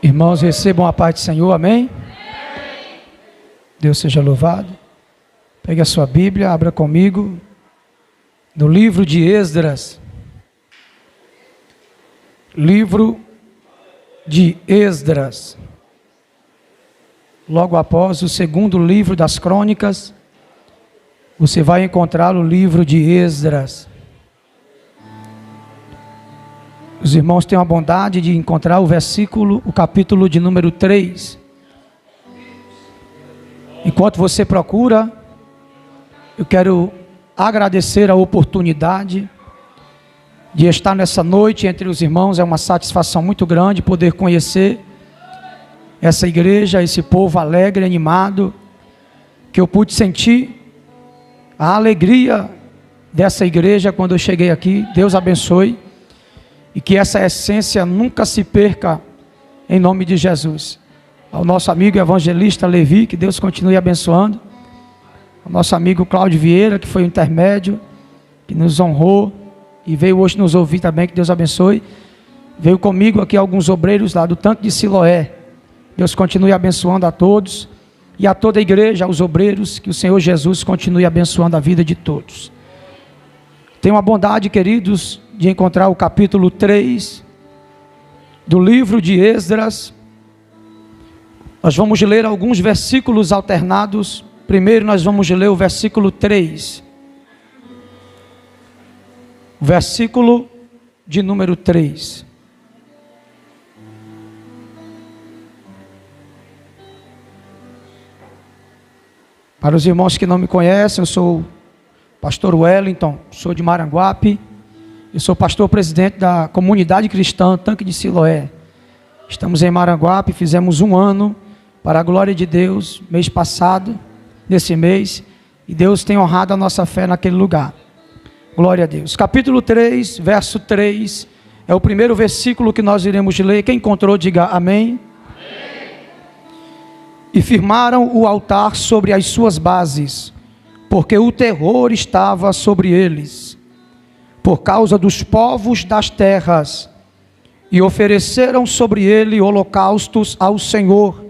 Irmãos, recebam a paz do Senhor, amém? Deus seja louvado. Pegue a sua Bíblia, abra comigo no livro de Esdras. Livro de Esdras. Logo após o segundo livro das Crônicas, você vai encontrar o livro de Esdras. Os irmãos têm a bondade de encontrar o capítulo de número 3. Enquanto você procura, eu quero agradecer a oportunidade de estar nessa noite entre os irmãos. É uma satisfação muito grande poder conhecer essa igreja, esse povo alegre, animado, que eu pude sentir a alegria dessa igreja quando eu cheguei aqui. Deus abençoe. E que essa essência nunca se perca, em nome de Jesus. Ao nosso amigo evangelista Levi, que Deus continue abençoando. Ao nosso amigo Cláudio Vieira, que foi o intermédio, que nos honrou e veio hoje nos ouvir também, que Deus abençoe. Veio comigo aqui alguns obreiros lá do Tanque de Siloé. Deus continue abençoando a todos e a toda a igreja, aos obreiros, que o Senhor Jesus continue abençoando a vida de todos. Tenho a bondade, queridos, de encontrar o capítulo 3 do livro de Esdras. Nós vamos ler alguns versículos alternados. Primeiro nós vamos ler o versículo 3. Versículo de número 3. Para os irmãos que não me conhecem, eu sou o pastor Wellington, sou de Maranguape. Eu sou pastor-presidente da comunidade cristã Tanque de Siloé. Estamos em Maranguape, fizemos 1 ano, para a glória de Deus, mês passado, nesse mês, e Deus tem honrado a nossa fé naquele lugar. Glória a Deus. Capítulo 3, verso 3, é o primeiro versículo que nós iremos ler. Quem encontrou, diga amém. Amém. E firmaram o altar sobre as suas bases, porque o terror estava sobre eles, por causa dos povos das terras, e ofereceram sobre ele holocaustos ao Senhor,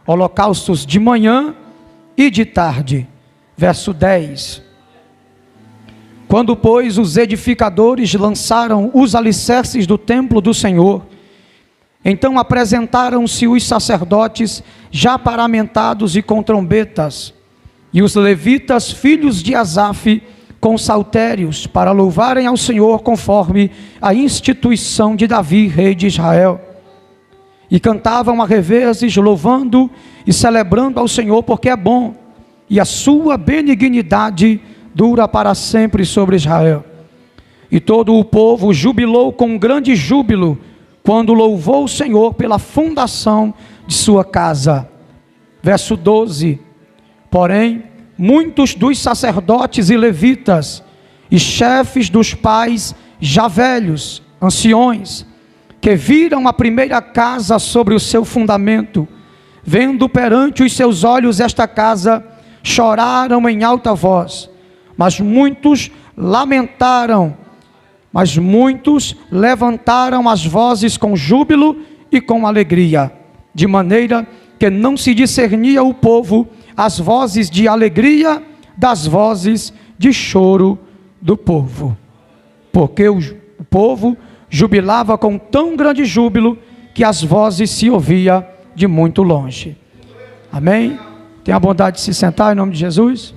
holocaustos de manhã e de tarde. Verso 10. Quando, pois, os edificadores lançaram os alicerces do templo do Senhor, então apresentaram-se os sacerdotes já paramentados e com trombetas, e os levitas, filhos de Asaf, com saltérios, para louvarem ao Senhor conforme a instituição de Davi, rei de Israel. E cantavam a revezes, louvando e celebrando ao Senhor, porque é bom, e a sua benignidade dura para sempre sobre Israel. E todo o povo jubilou com grande júbilo, quando louvou o Senhor pela fundação de sua casa. Verso 12. Porém, muitos dos sacerdotes e levitas, e chefes dos pais já velhos, anciões, que viram a primeira casa sobre o seu fundamento, vendo perante os seus olhos esta casa, choraram em alta voz, mas muitos levantaram as vozes com júbilo e com alegria, de maneira que não se discernia o povo as vozes de alegria das vozes de choro do povo, porque o povo jubilava com tão grande júbilo que as vozes se ouvia de muito longe. Amém? Tenha a bondade de se sentar em nome de Jesus.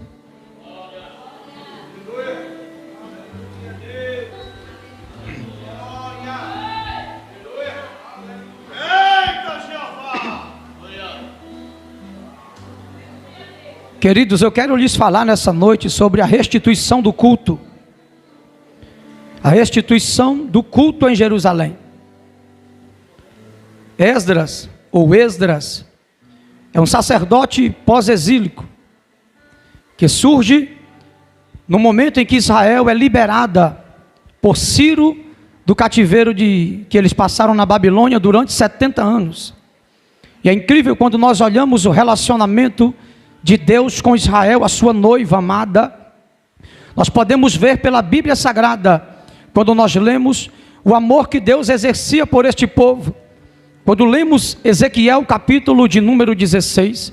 Queridos, eu quero lhes falar nessa noite sobre a restituição do culto. A restituição do culto em Jerusalém. Esdras, é um sacerdote pós-exílico, que surge no momento em que Israel é liberada por Ciro do cativeiro que eles passaram na Babilônia durante 70 anos. E é incrível quando nós olhamos o relacionamento de Deus com Israel, a sua noiva amada. Nós podemos ver pela Bíblia Sagrada, quando nós lemos o amor que Deus exercia por este povo. Quando lemos Ezequiel capítulo de número 16,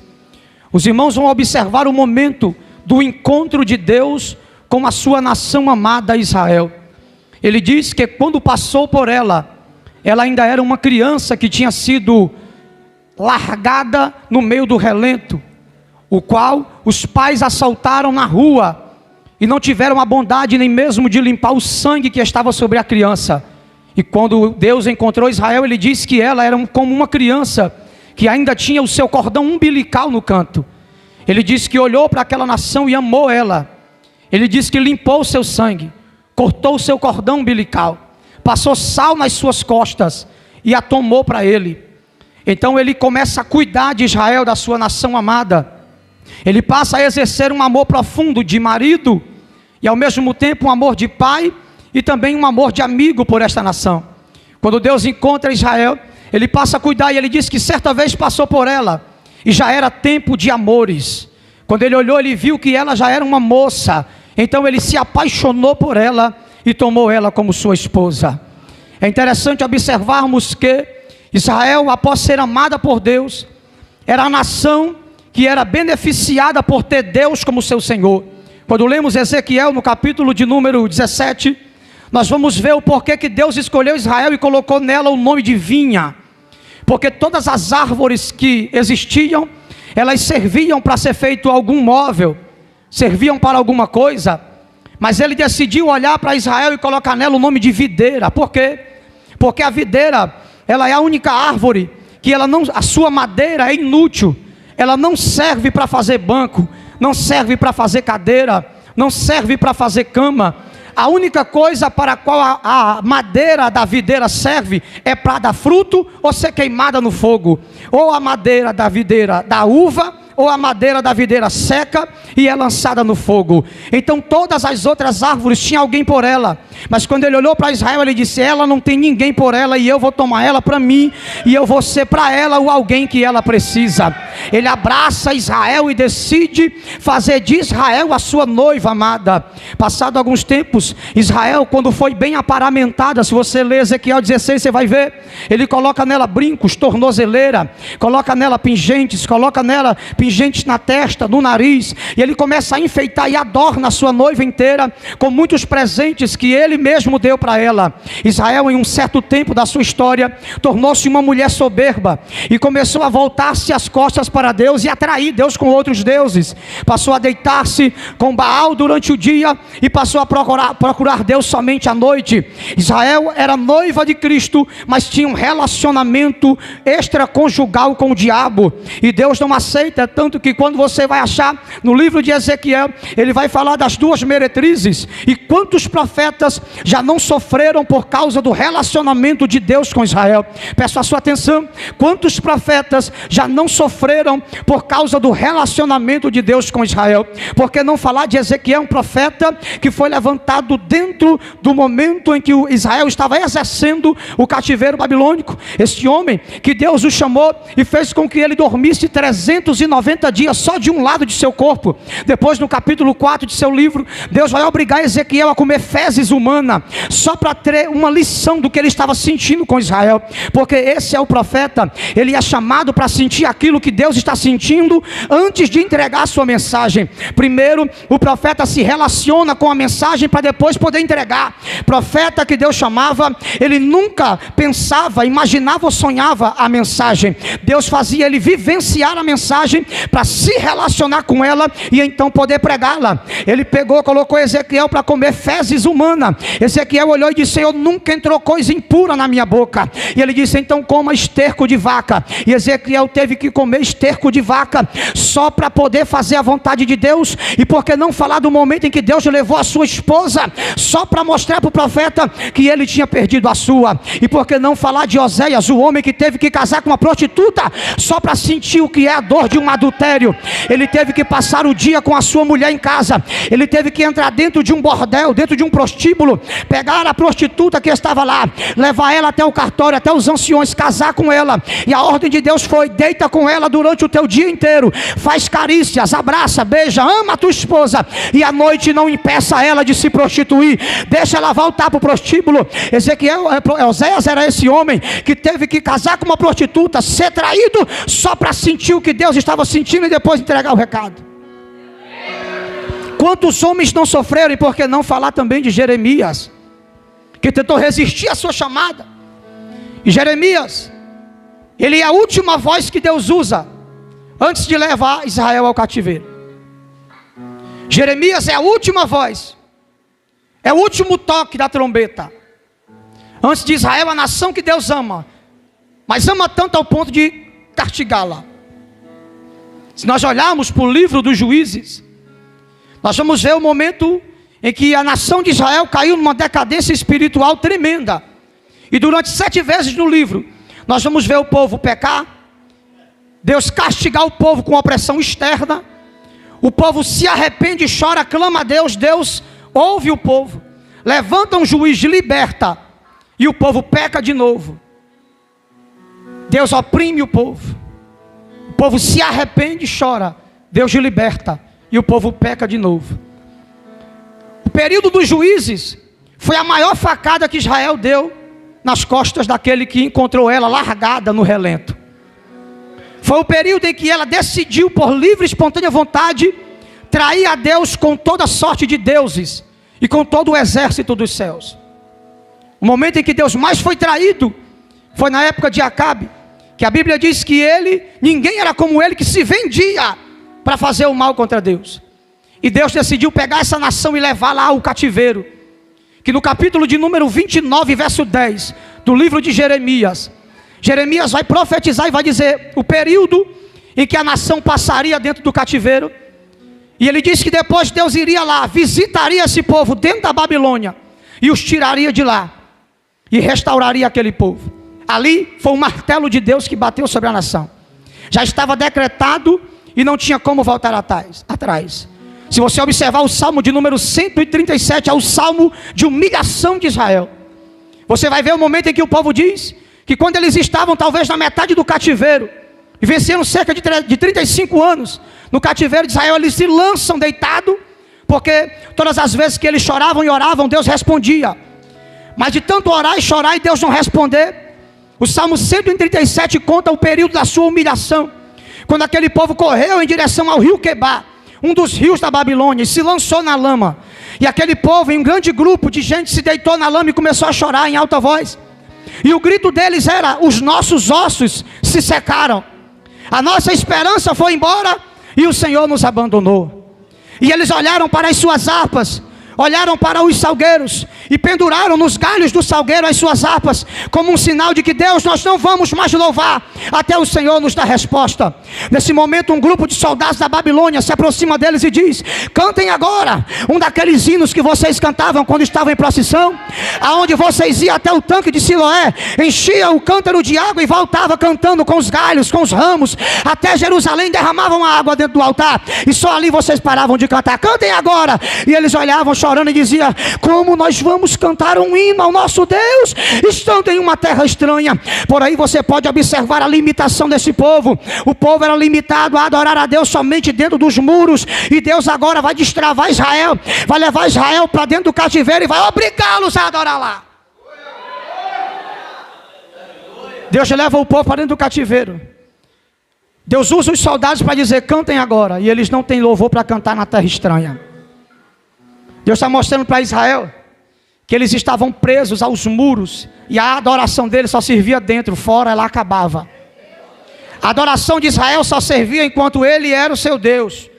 os irmãos vão observar o momento do encontro de Deus com a sua nação amada Israel. Ele diz que quando passou por ela ainda era uma criança que tinha sido largada no meio do relento, o qual os pais assaltaram na rua e não tiveram a bondade nem mesmo de limpar o sangue que estava sobre a criança. E quando Deus encontrou Israel, ele disse que ela era como uma criança que ainda tinha o seu cordão umbilical no canto. Ele disse que olhou para aquela nação e amou ela. Ele disse que limpou o seu sangue, cortou o seu cordão umbilical, passou sal nas suas costas e a tomou para ele. Então ele começa a cuidar de Israel, da sua nação amada. Ele passa a exercer um amor profundo de marido e ao mesmo tempo um amor de pai e também um amor de amigo por esta nação. Quando Deus encontra Israel, ele passa a cuidar, e ele diz que certa vez passou por ela e já era tempo de amores. Quando ele olhou, ele viu que ela já era uma moça, então ele se apaixonou por ela e tomou ela como sua esposa. É interessante observarmos que Israel, após ser amada por Deus, era a nação que era beneficiada por ter Deus como seu Senhor. Quando lemos Ezequiel no capítulo de número 17, nós vamos ver o porquê que Deus escolheu Israel e colocou nela o nome de vinha. Porque todas as árvores que existiam, elas serviam para ser feito algum móvel, serviam para alguma coisa, mas ele decidiu olhar para Israel e colocar nela o nome de videira. Por quê? Porque a videira, ela é a única árvore que ela não, a sua madeira é inútil, ela não serve para fazer banco, não serve para fazer cadeira, não serve para fazer cama. A única coisa para a qual a madeira da videira serve é para dar fruto ou ser queimada no fogo. Ou a madeira da videira da uva, ou a madeira da videira seca e é lançada no fogo. Então todas as outras árvores tinham alguém por ela, mas quando ele olhou para Israel, ele disse: ela não tem ninguém por ela, e eu vou tomar ela para mim, e eu vou ser para ela o alguém que ela precisa. Ele abraça Israel e decide fazer de Israel a sua noiva amada. Passado alguns tempos, Israel, quando foi bem aparamentada, se você ler Ezequiel 16, você vai ver, ele coloca nela brincos, tornozeleira, coloca nela pingentes, coloca nela pingentes na testa, no nariz, e ele começa a enfeitar e adorna a sua noiva inteira com muitos presentes que ele mesmo deu para ela. Israel, em um certo tempo da sua história, tornou-se uma mulher soberba e começou a voltar-se as costas para Deus e atrair Deus com outros deuses. Passou a deitar-se com Baal durante o dia e passou a procurar Deus somente à noite. Israel era noiva de Cristo, mas tinha um relacionamento extraconjugal com o diabo, e Deus não aceita. Tanto que quando você vai achar no livro de Ezequiel, ele vai falar das duas meretrizes, e quantos profetas já não sofreram por causa do relacionamento de Deus com Israel. Peço a sua atenção, quantos profetas já não sofreram por causa do relacionamento de Deus com Israel. Por que não falar de Ezequiel, um profeta que foi levantado dentro do momento em que o Israel estava exercendo o cativeiro babilônico? Este homem que Deus o chamou e fez com que ele dormisse 390 dias só de um lado de seu corpo. Depois, no capítulo 4 de seu livro, Deus vai obrigar Ezequiel a comer fezes humana, só para ter uma lição do que ele estava sentindo com Israel. Porque esse é o profeta, ele é chamado para sentir aquilo que Deus está sentindo antes de entregar a sua mensagem. Primeiro, o profeta se relaciona com a mensagem para depois poder entregar. Profeta que Deus chamava, ele nunca pensava, imaginava ou sonhava a mensagem. Deus fazia ele vivenciar a mensagem para se relacionar com ela e então poder pregá-la. Ele colocou Ezequiel para comer fezes humana. Ezequiel olhou e disse: Senhor, nunca entrou coisa impura na minha boca. E ele disse: então coma esterco de vaca. E Ezequiel teve que comer esterco de vaca só para poder fazer a vontade de Deus. E por que não falar do momento em que Deus levou a sua esposa só para mostrar para o profeta que ele tinha perdido a sua? E por que não falar de Oséias, o homem que teve que casar com uma prostituta só para sentir o que é a dor de um adultério? Ele teve que passar o dia com a sua mulher em casa, ele teve que entrar dentro de um bordel, dentro de um prostíbulo, pegar a prostituta que estava lá, levar ela até o cartório, até os anciões, casar com ela, e a ordem de Deus foi: deita com ela durante o teu dia inteiro. Faz carícias, abraça, beija, ama a tua esposa, e à noite não impeça ela de se prostituir. Deixa ela voltar para o prostíbulo. Oséias era esse homem que teve que casar com uma prostituta, ser traído só para sentir o que Deus estava sentindo e depois entregar o recado. Quantos homens não sofreram? E por que não falar também de Jeremias, que tentou resistir à sua chamada? E Jeremias, ele é a última voz que Deus usa antes de levar Israel ao cativeiro. Jeremias é a última voz, é o último toque da trombeta antes de Israel, a nação que Deus ama, mas ama tanto ao ponto de castigá-la. Se nós olharmos para o livro dos Juízes, nós vamos ver o momento em que a nação de Israel caiu numa decadência espiritual tremenda. E durante 7 vezes no livro, nós vamos ver o povo pecar, Deus castigar o povo com opressão externa. O povo se arrepende, chora, clama a Deus, Deus ouve o povo, levanta um juiz, liberta, e o povo peca de novo. Deus oprime o povo se arrepende, chora, Deus liberta, e o povo peca de novo. O período dos juízes foi a maior facada que Israel deu nas costas daquele que encontrou ela largada no relento. Foi o período em que ela decidiu, por livre e espontânea vontade, trair a Deus com toda sorte de deuses e com todo o exército dos céus. O momento em que Deus mais foi traído foi na época de Acabe, que a Bíblia diz que ninguém era como ele, que se vendia para fazer o mal contra Deus. E Deus decidiu pegar essa nação e levá-la ao cativeiro. Que no capítulo de número 29, verso 10, do livro de Jeremias, Jeremias vai profetizar e vai dizer o período em que a nação passaria dentro do cativeiro. E ele diz que depois Deus iria lá, visitaria esse povo dentro da Babilônia, e os tiraria de lá, e restauraria aquele povo. Ali foi o martelo de Deus que bateu sobre a nação. Já estava decretado e não tinha como voltar atrás. Se você observar o salmo de número 137, é o salmo de humilhação de Israel. Você vai ver o momento em que o povo diz que quando eles estavam talvez na metade do cativeiro, e venceram cerca de 35 anos no cativeiro de Israel, eles se lançam deitado, porque todas as vezes que eles choravam e oravam, Deus respondia. Mas de tanto orar e chorar e Deus não responder, o salmo 137 conta o período da sua humilhação, quando aquele povo correu em direção ao rio Quebar, um dos rios da Babilônia, e se lançou na lama. E aquele povo, em um grande grupo de gente, se deitou na lama e começou a chorar em alta voz. E o grito deles era: os nossos ossos se secaram, a nossa esperança foi embora e o Senhor nos abandonou. E eles olharam para as suas harpas, olharam para os salgueiros e penduraram nos galhos do salgueiro as suas harpas, como um sinal de que Deus, nós não vamos mais louvar até o Senhor nos dar resposta. Nesse momento, um grupo de soldados da Babilônia se aproxima deles e diz: cantem agora um daqueles hinos que vocês cantavam quando estavam em procissão, aonde vocês iam até o tanque de Siloé, enchia o cântaro de água e voltava cantando com os galhos, com os ramos, até Jerusalém, derramavam a água dentro do altar, e só ali vocês paravam de cantar. Cantem agora. E eles olhavam chorando e diziam: como nós vamos cantar um hino ao nosso Deus, estando em uma terra estranha? Por aí você pode observar a limitação desse povo. O povo era limitado a adorar a Deus somente dentro dos muros, e Deus agora vai destravar Israel, vai levar Israel para dentro do cativeiro e vai obrigá-los a adorar lá. Deus leva o povo para dentro do cativeiro. Deus usa os soldados para dizer: cantem agora, e eles não têm louvor para cantar na terra estranha. Deus está mostrando para Israel que eles estavam presos aos muros, e a adoração deles só servia dentro, fora ela acabava. A adoração de Israel só servia enquanto ele era o seu Deus,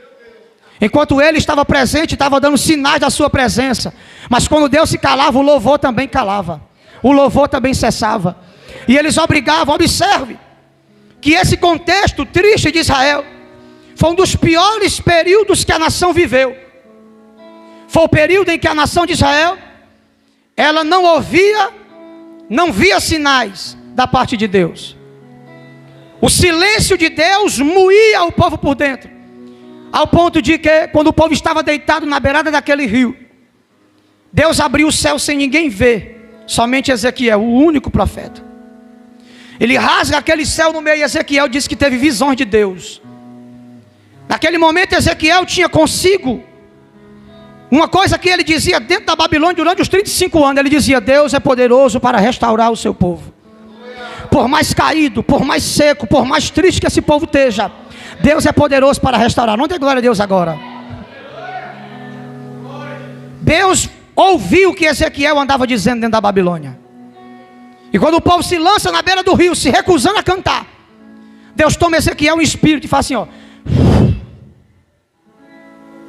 enquanto ele estava presente, estava dando sinais da sua presença. Mas quando Deus se calava, o louvor também calava, o louvor também cessava, e eles obrigavam. Observe que esse contexto triste de Israel foi um dos piores períodos que a nação viveu. Foi o período em que a nação de Israel, ela não ouvia, não via sinais da parte de Deus. O silêncio de Deus moía o povo por dentro, ao ponto de que, quando o povo estava deitado na beirada daquele rio, Deus abriu o céu sem ninguém ver, somente Ezequiel, o único profeta. Ele rasga aquele céu no meio e Ezequiel diz que teve visões de Deus. Naquele momento Ezequiel tinha consigo uma coisa que ele dizia dentro da Babilônia durante os 35 anos. Ele dizia: Deus é poderoso para restaurar o seu povo. Por mais caído, por mais seco, por mais triste que esse povo esteja, Deus é poderoso para restaurar. Não dê glória a Deus agora. Deus ouviu o que Ezequiel andava dizendo dentro da Babilônia. E quando o povo se lança na beira do rio, se recusando a cantar, Deus toma Ezequiel em espírito e faz assim, ó.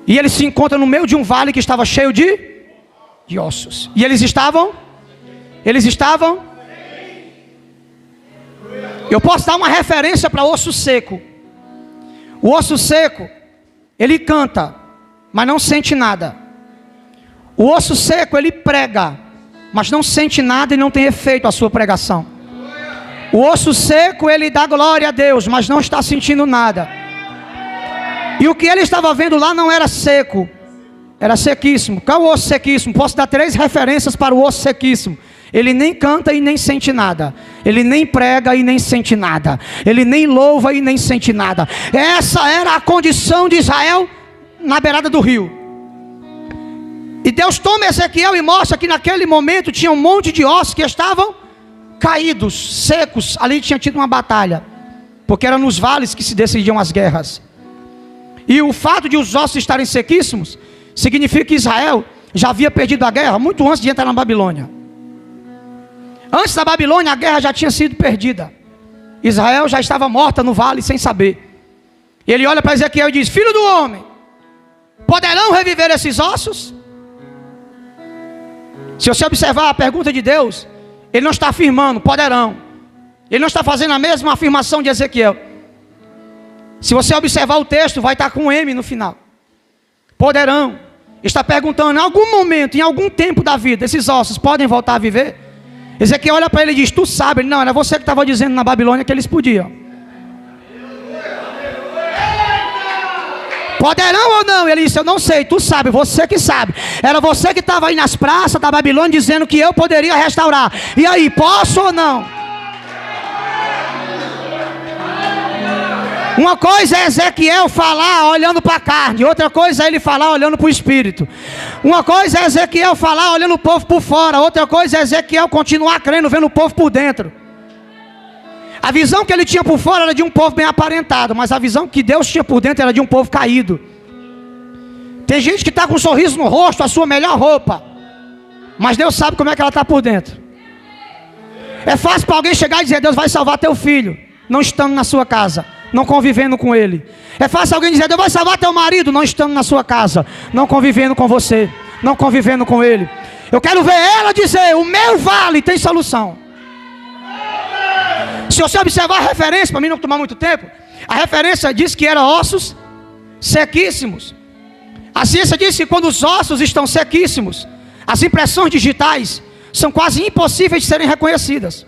E ele se encontra no meio de um vale que estava cheio de ossos. E eles estavam? Eu posso dar uma referência para osso seco. O osso seco, ele canta, mas não sente nada. O osso seco, ele prega, mas não sente nada e não tem efeito a sua pregação. O osso seco, ele dá glória a Deus, mas não está sentindo nada. E o que ele estava vendo lá não era seco, era sequíssimo. Qual é o osso sequíssimo? Posso dar 3 referências para o osso sequíssimo. Ele nem canta e nem sente nada. Ele nem prega e nem sente nada. Ele nem louva e nem sente nada. Essa era a condição de Israel na beirada do rio. E Deus toma Ezequiel e mostra que naquele momento tinha um monte de ossos que estavam caídos, secos. Ali tinha tido uma batalha, porque era nos vales que se decidiam as guerras. E o fato de os ossos estarem sequíssimos significa que Israel já havia perdido a guerra muito antes de entrar na Babilônia. Antes da Babilônia a guerra já tinha sido perdida. Israel já estava morta no vale sem saber. E ele olha para Ezequiel e diz: Filho do homem, poderão reviver esses ossos? Se você observar a pergunta de Deus, ele não está afirmando poderão. Ele não está fazendo a mesma afirmação de Ezequiel. Se você observar o texto, vai estar com um M no final. Poderão. Está perguntando: em algum momento, em algum tempo da vida, esses ossos podem voltar a viver? Ezequiel olha para ele e diz: tu sabe? Ele: não, era você que estava dizendo na Babilônia que eles podiam. Poderão ou não? Ele disse: eu não sei, tu sabe, você que sabe. Era você que estava aí nas praças da Babilônia dizendo que eu poderia restaurar. E aí, posso ou não? Uma coisa é Ezequiel falar olhando para a carne, outra coisa é ele falar olhando para o espírito. Uma coisa é Ezequiel falar olhando o povo por fora, outra coisa é Ezequiel continuar crendo, vendo o povo por dentro. A visão que ele tinha por fora era de um povo bem aparentado, mas a visão que Deus tinha por dentro era de um povo caído. Tem gente que está com um sorriso no rosto, a sua melhor roupa, mas Deus sabe como é que ela está por dentro. É fácil para alguém chegar e dizer: Deus vai salvar teu filho, não estando na sua casa, não convivendo com ele. É fácil alguém dizer: Deus vai salvar teu marido, não estando na sua casa, não convivendo com você, não convivendo com ele. Eu quero ver ela dizer: o meu vale tem solução. Se você observar a referência, para mim não tomar muito tempo, a referência diz que eram ossos sequíssimos. A ciência diz que quando os ossos estão sequíssimos, as impressões digitais são quase impossíveis de serem reconhecidas.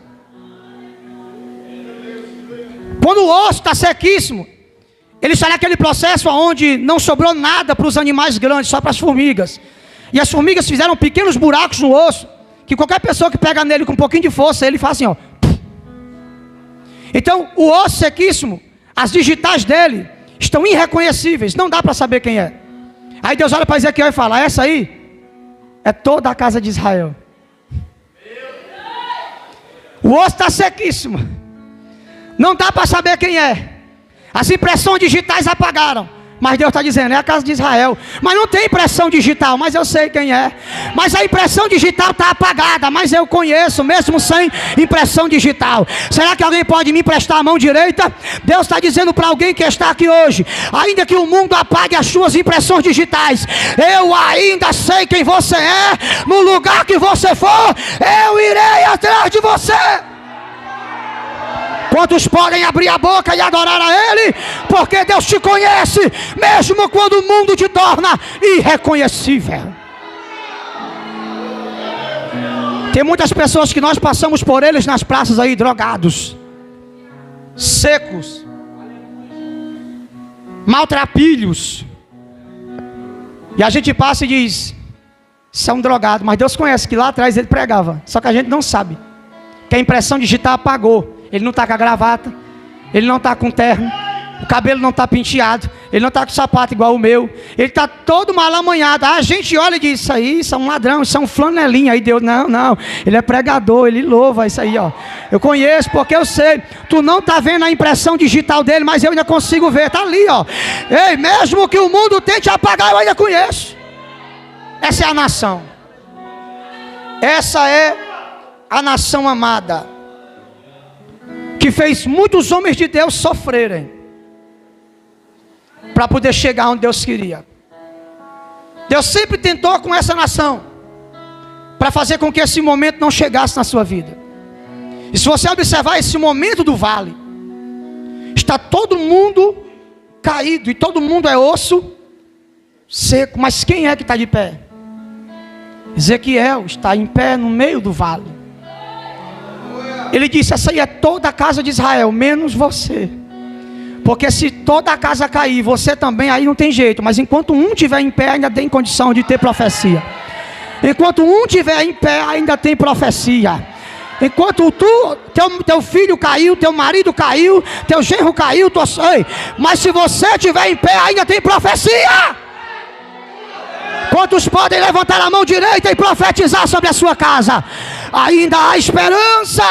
Quando o osso está sequíssimo, ele está naquele processo onde não sobrou nada para os animais grandes, só para as formigas. E as formigas fizeram pequenos buracos no osso, que qualquer pessoa que pega nele com um pouquinho de força, ele faz assim, ó. Então, o osso sequíssimo, as digitais dele estão irreconhecíveis, não dá para saber quem é. Aí Deus olha para Ezequiel e fala: essa aí é toda a casa de Israel. O osso está sequíssimo, não dá para saber quem é. As impressões digitais apagaram, mas Deus está dizendo: é a casa de Israel. Mas não tem impressão digital, mas eu sei quem é. Mas a impressão digital está apagada, mas eu conheço, mesmo sem impressão digital. Será que alguém pode me emprestar a mão direita? Deus está dizendo para alguém que está aqui hoje: ainda que o mundo apague as suas impressões digitais, eu ainda sei quem você é. No lugar que você for, eu irei atrás de você. Quantos podem abrir a boca e adorar a Ele? Porque Deus te conhece, mesmo quando o mundo te torna irreconhecível. Tem muitas pessoas que nós passamos por eles nas praças aí, drogados, secos, maltrapilhos. E a gente passa e diz: isso é um drogado. Mas Deus conhece que lá atrás ele pregava. Só que a gente não sabe, que a impressão digital apagou. Ele não está com a gravata, ele não está com terno, o cabelo não está penteado, ele não está com sapato igual o meu, ele está todo mal amanhado. A gente olha e diz, isso é um ladrão, isso é um flanelinha. Aí Deus, não, ele é pregador, ele louva isso aí, ó. Eu conheço porque eu sei. Tu não está vendo a impressão digital dele, mas eu ainda consigo ver, está ali, ó. Ei, mesmo que o mundo tente apagar, eu ainda conheço. Essa é a nação. Essa é a nação amada, que fez muitos homens de Deus sofrerem para poder chegar onde Deus queria. Deus sempre tentou com essa nação para fazer com que esse momento não chegasse na sua vida. E se você observar esse momento do vale, está todo mundo caído e todo mundo é osso seco. Mas quem é que está de pé? Ezequiel está em pé no meio do vale. Ele disse, essa aí é toda a casa de Israel, menos você. Porque se toda a casa cair, você também, aí não tem jeito. Mas enquanto um estiver em pé, ainda tem condição de ter profecia. Enquanto um estiver em pé, ainda tem profecia. Enquanto teu filho caiu, teu marido caiu, teu genro caiu, mas se você estiver em pé, ainda tem profecia. Quantos podem levantar a mão direita e profetizar sobre a sua casa? Ainda há esperança.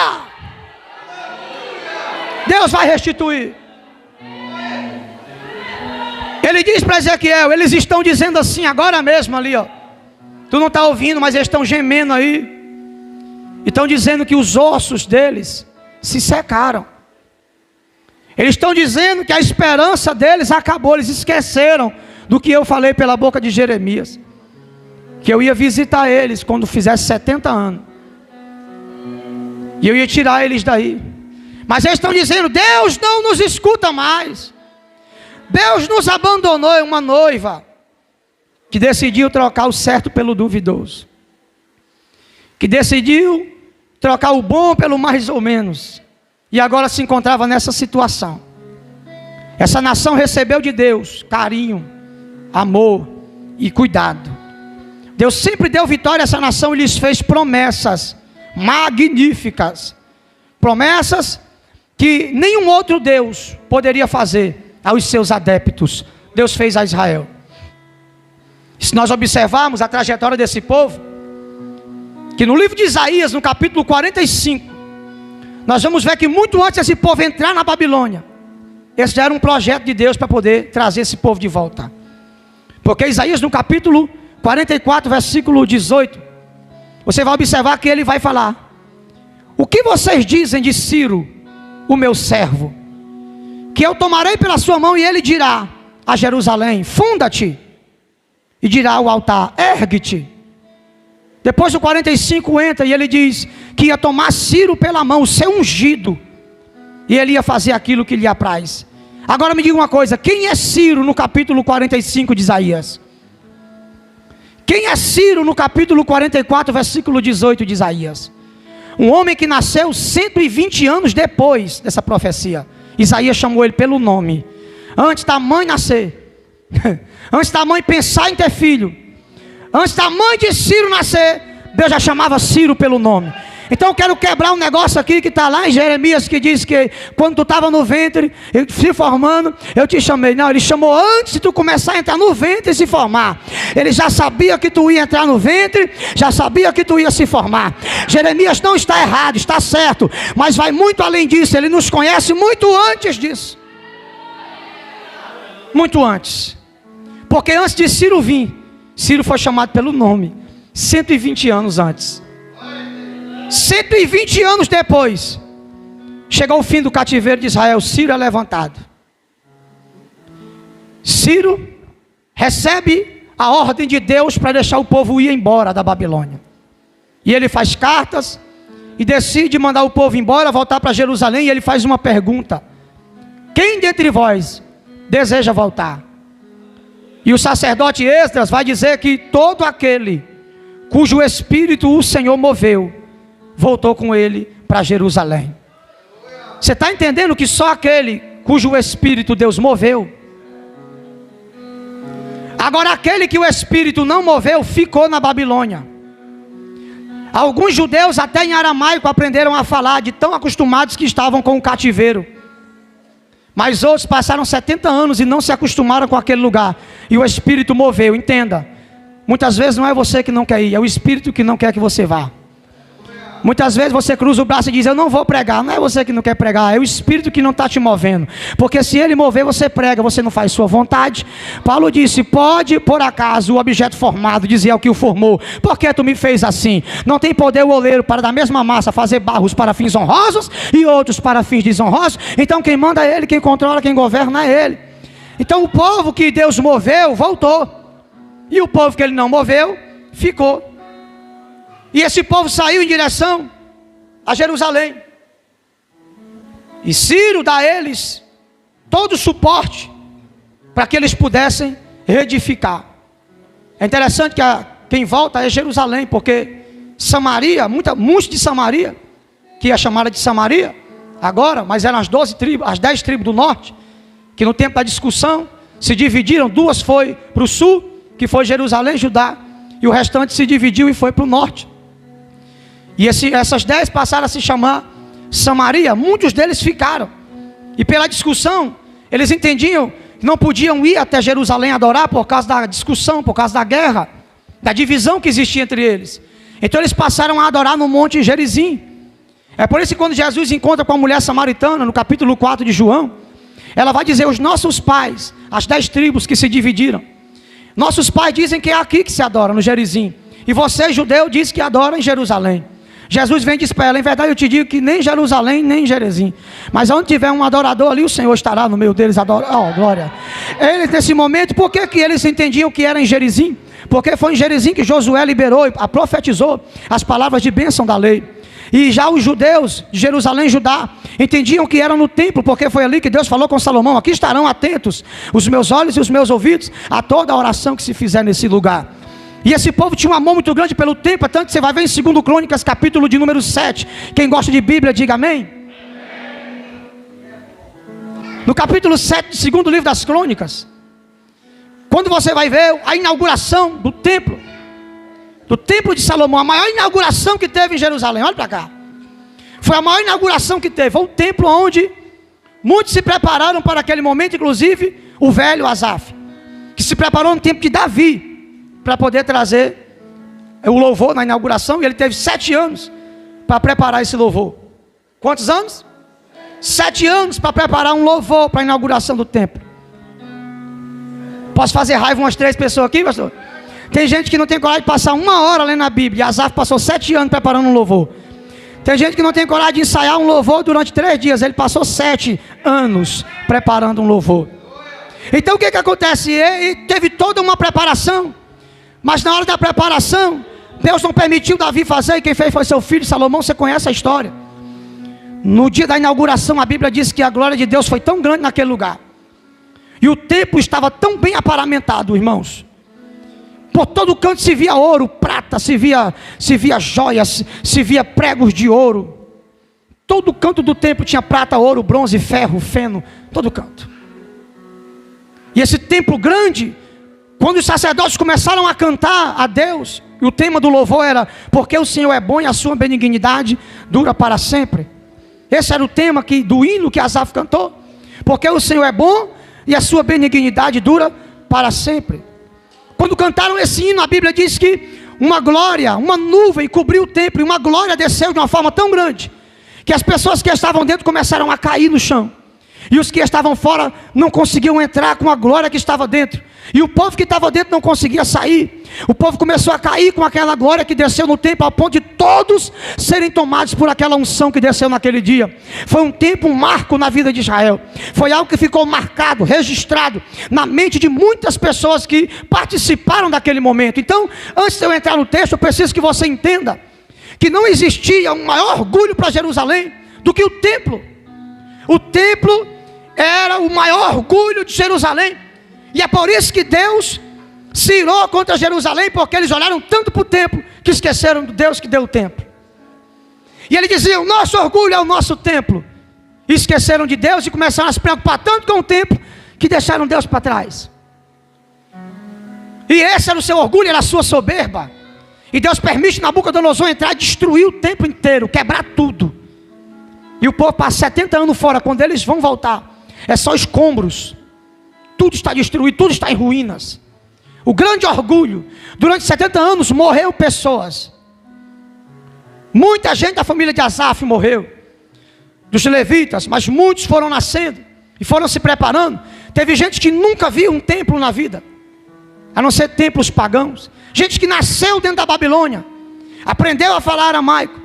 Deus vai restituir. Ele diz para Ezequiel, eles estão dizendo assim agora mesmo ali, ó. Tu não está ouvindo, mas eles estão gemendo aí. Estão dizendo que os ossos deles se secaram. Eles estão dizendo que a esperança deles acabou. Eles esqueceram do que eu falei pela boca de Jeremias, que eu ia visitar eles quando fizesse 70 anos. E eu ia tirar eles daí. Mas eles estão dizendo, Deus não nos escuta mais. Deus nos abandonou. É uma noiva que decidiu trocar o certo pelo duvidoso, que decidiu trocar o bom pelo mais ou menos, e agora se encontrava nessa situação. Essa nação recebeu de Deus carinho, amor e cuidado. Deus sempre deu vitória a essa nação e lhes fez promessas magníficas, promessas que nenhum outro Deus poderia fazer aos seus adeptos. Deus fez a Israel. Se nós observarmos a trajetória desse povo, que no livro de Isaías, no capítulo 45, nós vamos ver que muito antes desse povo entrar na Babilônia, esse já era um projeto de Deus para poder trazer esse povo de volta. Porque Isaías no capítulo 44, versículo 18, você vai observar que ele vai falar: o que vocês dizem de Ciro, o meu servo? Que eu tomarei pela sua mão, e ele dirá a Jerusalém: funda-te, e dirá ao altar: ergue-te. Depois do 45 entra e ele diz que ia tomar Ciro pela mão, o seu ungido, e ele ia fazer aquilo que lhe apraz. Agora me diga uma coisa: quem é Ciro no capítulo 45 de Isaías? Quem é Ciro no capítulo 44, versículo 18 de Isaías? Um homem que nasceu 120 anos depois dessa profecia. Isaías chamou ele pelo nome. Antes da mãe nascer, antes da mãe pensar em ter filho, antes da mãe de Ciro nascer, Deus já chamava Ciro pelo nome. Então eu quero quebrar um negócio aqui que está lá em Jeremias, que diz que quando tu estava no ventre, se formando, eu te chamei. Não, ele chamou antes de tu começar a entrar no ventre e se formar. Ele já sabia que tu ia entrar no ventre, já sabia que tu ia se formar. Jeremias não está errado, está certo, mas vai muito além disso. Ele nos conhece muito antes disso. Muito antes. Porque antes de Ciro vir, Ciro foi chamado pelo nome 120 anos antes. 120 anos depois, chegou o fim do cativeiro de Israel. Ciro é levantado. Ciro recebe a ordem de Deus para deixar o povo ir embora da Babilônia. E ele faz cartas e decide mandar o povo embora, voltar para Jerusalém. E ele faz uma pergunta: quem dentre vós deseja voltar? E o sacerdote Esdras vai dizer que todo aquele cujo espírito o Senhor moveu, voltou com ele para Jerusalém. Você está entendendo que só aquele cujo espírito Deus moveu? Agora aquele que o espírito não moveu ficou na Babilônia. Alguns judeus até em aramaico aprenderam a falar, de tão acostumados que estavam com o cativeiro. Mas outros passaram 70 anos e não se acostumaram com aquele lugar. E o Espírito moveu, entenda. Muitas vezes não é você que não quer ir, é o Espírito que não quer que você vá. Muitas vezes você cruza o braço e diz, eu não vou pregar. Não é você que não quer pregar, é o Espírito que não está te movendo. Porque se ele mover, você prega, você não faz sua vontade. Paulo disse, pode por acaso o objeto formado dizer ao que o formou, por que tu me fez assim? Não tem poder o oleiro para da mesma massa fazer barros para fins honrosos e outros para fins desonrosos? Então quem manda é ele, quem controla, quem governa é ele. Então o povo que Deus moveu, voltou. E o povo que ele não moveu, ficou. E esse povo saiu em direção a Jerusalém. E Ciro dá a eles todo o suporte para que eles pudessem edificar. É interessante que quem volta é Jerusalém, porque Samaria, muitos de Samaria, que é chamada de Samaria agora, mas eram as 12 tribos, as 10 tribos do norte, que no tempo da discussão se dividiram, 2 foi para o sul, que foi Jerusalém, Judá, e o restante se dividiu e foi para o norte. E essas 10 passaram a se chamar Samaria. Muitos deles ficaram. E pela discussão, eles entendiam que não podiam ir até Jerusalém adorar por causa da discussão, por causa da guerra, da divisão que existia entre eles. Então eles passaram a adorar no monte Gerizim. É por isso que quando Jesus encontra com a mulher samaritana, no capítulo 4 de João, ela vai dizer, os nossos pais, as 10 tribos que se dividiram, nossos pais dizem que é aqui que se adora, no Gerizim. E você, judeu, diz que adora em Jerusalém. Jesus vem e diz para ela, em verdade eu te digo que nem Jerusalém, nem Gerizim, mas onde tiver um adorador ali, o Senhor estará no meio deles, glória. Eles nesse momento, por que eles entendiam que era em Gerizim? Porque foi em Gerizim que Josué liberou, profetizou as palavras de bênção da lei. E já os judeus de Jerusalém, Judá, entendiam que era no templo, porque foi ali que Deus falou com Salomão, aqui estarão atentos os meus olhos e os meus ouvidos a toda a oração que se fizer nesse lugar. E esse povo tinha um amor muito grande pelo templo, tanto que você vai ver em 2 Crônicas, capítulo de número 7. Quem gosta de Bíblia, diga amém. No capítulo 7 do segundo livro das Crônicas, quando você vai ver a inauguração do templo de Salomão, a maior inauguração que teve em Jerusalém, olha para cá. Foi a maior inauguração que teve, foi um templo onde muitos se prepararam para aquele momento, inclusive o velho Asaf, que se preparou no tempo de Davi, para poder trazer o louvor na inauguração, e ele teve 7 anos para preparar esse louvor. Quantos anos? 7 anos para preparar um louvor para a inauguração do templo. Posso fazer raiva umas 3 pessoas aqui, pastor? Tem gente que não tem coragem de passar 1 hora lendo a Bíblia, e Asaf passou 7 anos preparando um louvor. Tem gente que não tem coragem de ensaiar um louvor durante 3 dias, ele passou 7 anos preparando um louvor. Então o que acontece? Ele teve toda uma preparação, mas na hora da preparação, Deus não permitiu Davi fazer, e quem fez foi seu filho Salomão. Você conhece a história. No dia da inauguração, a Bíblia diz que a glória de Deus foi tão grande naquele lugar, e o templo estava tão bem aparamentado, irmãos. Por todo canto se via ouro, prata, se via joias, se via pregos de ouro. Todo canto do templo tinha prata, ouro, bronze, ferro, feno, todo canto. E esse templo grande, quando os sacerdotes começaram a cantar a Deus, e o tema do louvor era, porque o Senhor é bom e a sua benignidade dura para sempre. Esse era o tema do hino que Asaf cantou. Porque o Senhor é bom e a sua benignidade dura para sempre. Quando cantaram esse hino, a Bíblia diz que uma glória, uma nuvem cobriu o templo, e uma glória desceu de uma forma tão grande, que as pessoas que estavam dentro começaram a cair no chão. E os que estavam fora não conseguiam entrar com a glória que estava dentro. E o povo que estava dentro não conseguia sair. O povo começou a cair com aquela glória que desceu no templo, ao ponto de todos serem tomados por aquela unção que desceu naquele dia. Foi um tempo, um marco na vida de Israel. Foi algo que ficou marcado, registrado na mente de muitas pessoas que participaram daquele momento. Então, antes de eu entrar no texto, eu preciso que você entenda que não existia um maior orgulho para Jerusalém do que o templo. O templo era o maior orgulho de Jerusalém. E é por isso que Deus se irou contra Jerusalém, porque eles olharam tanto para o templo, que esqueceram do Deus que deu o templo. E ele dizia, o nosso orgulho é o nosso templo. E esqueceram de Deus e começaram a se preocupar tanto com o templo, que deixaram Deus para trás. E esse era o seu orgulho, era a sua soberba. E Deus permite Nabucodonosor entrar e destruir o templo inteiro, quebrar tudo. E o povo passa 70 anos fora. Quando eles vão voltar, é só escombros. Tudo está destruído, tudo está em ruínas. O grande orgulho. Durante 70 anos morreu pessoas. Muita gente da família de Asaf morreu. Dos levitas, mas muitos foram nascendo e foram se preparando. Teve gente que nunca viu um templo na vida, a não ser templos pagãos. Gente que nasceu dentro da Babilônia, aprendeu a falar aramaico,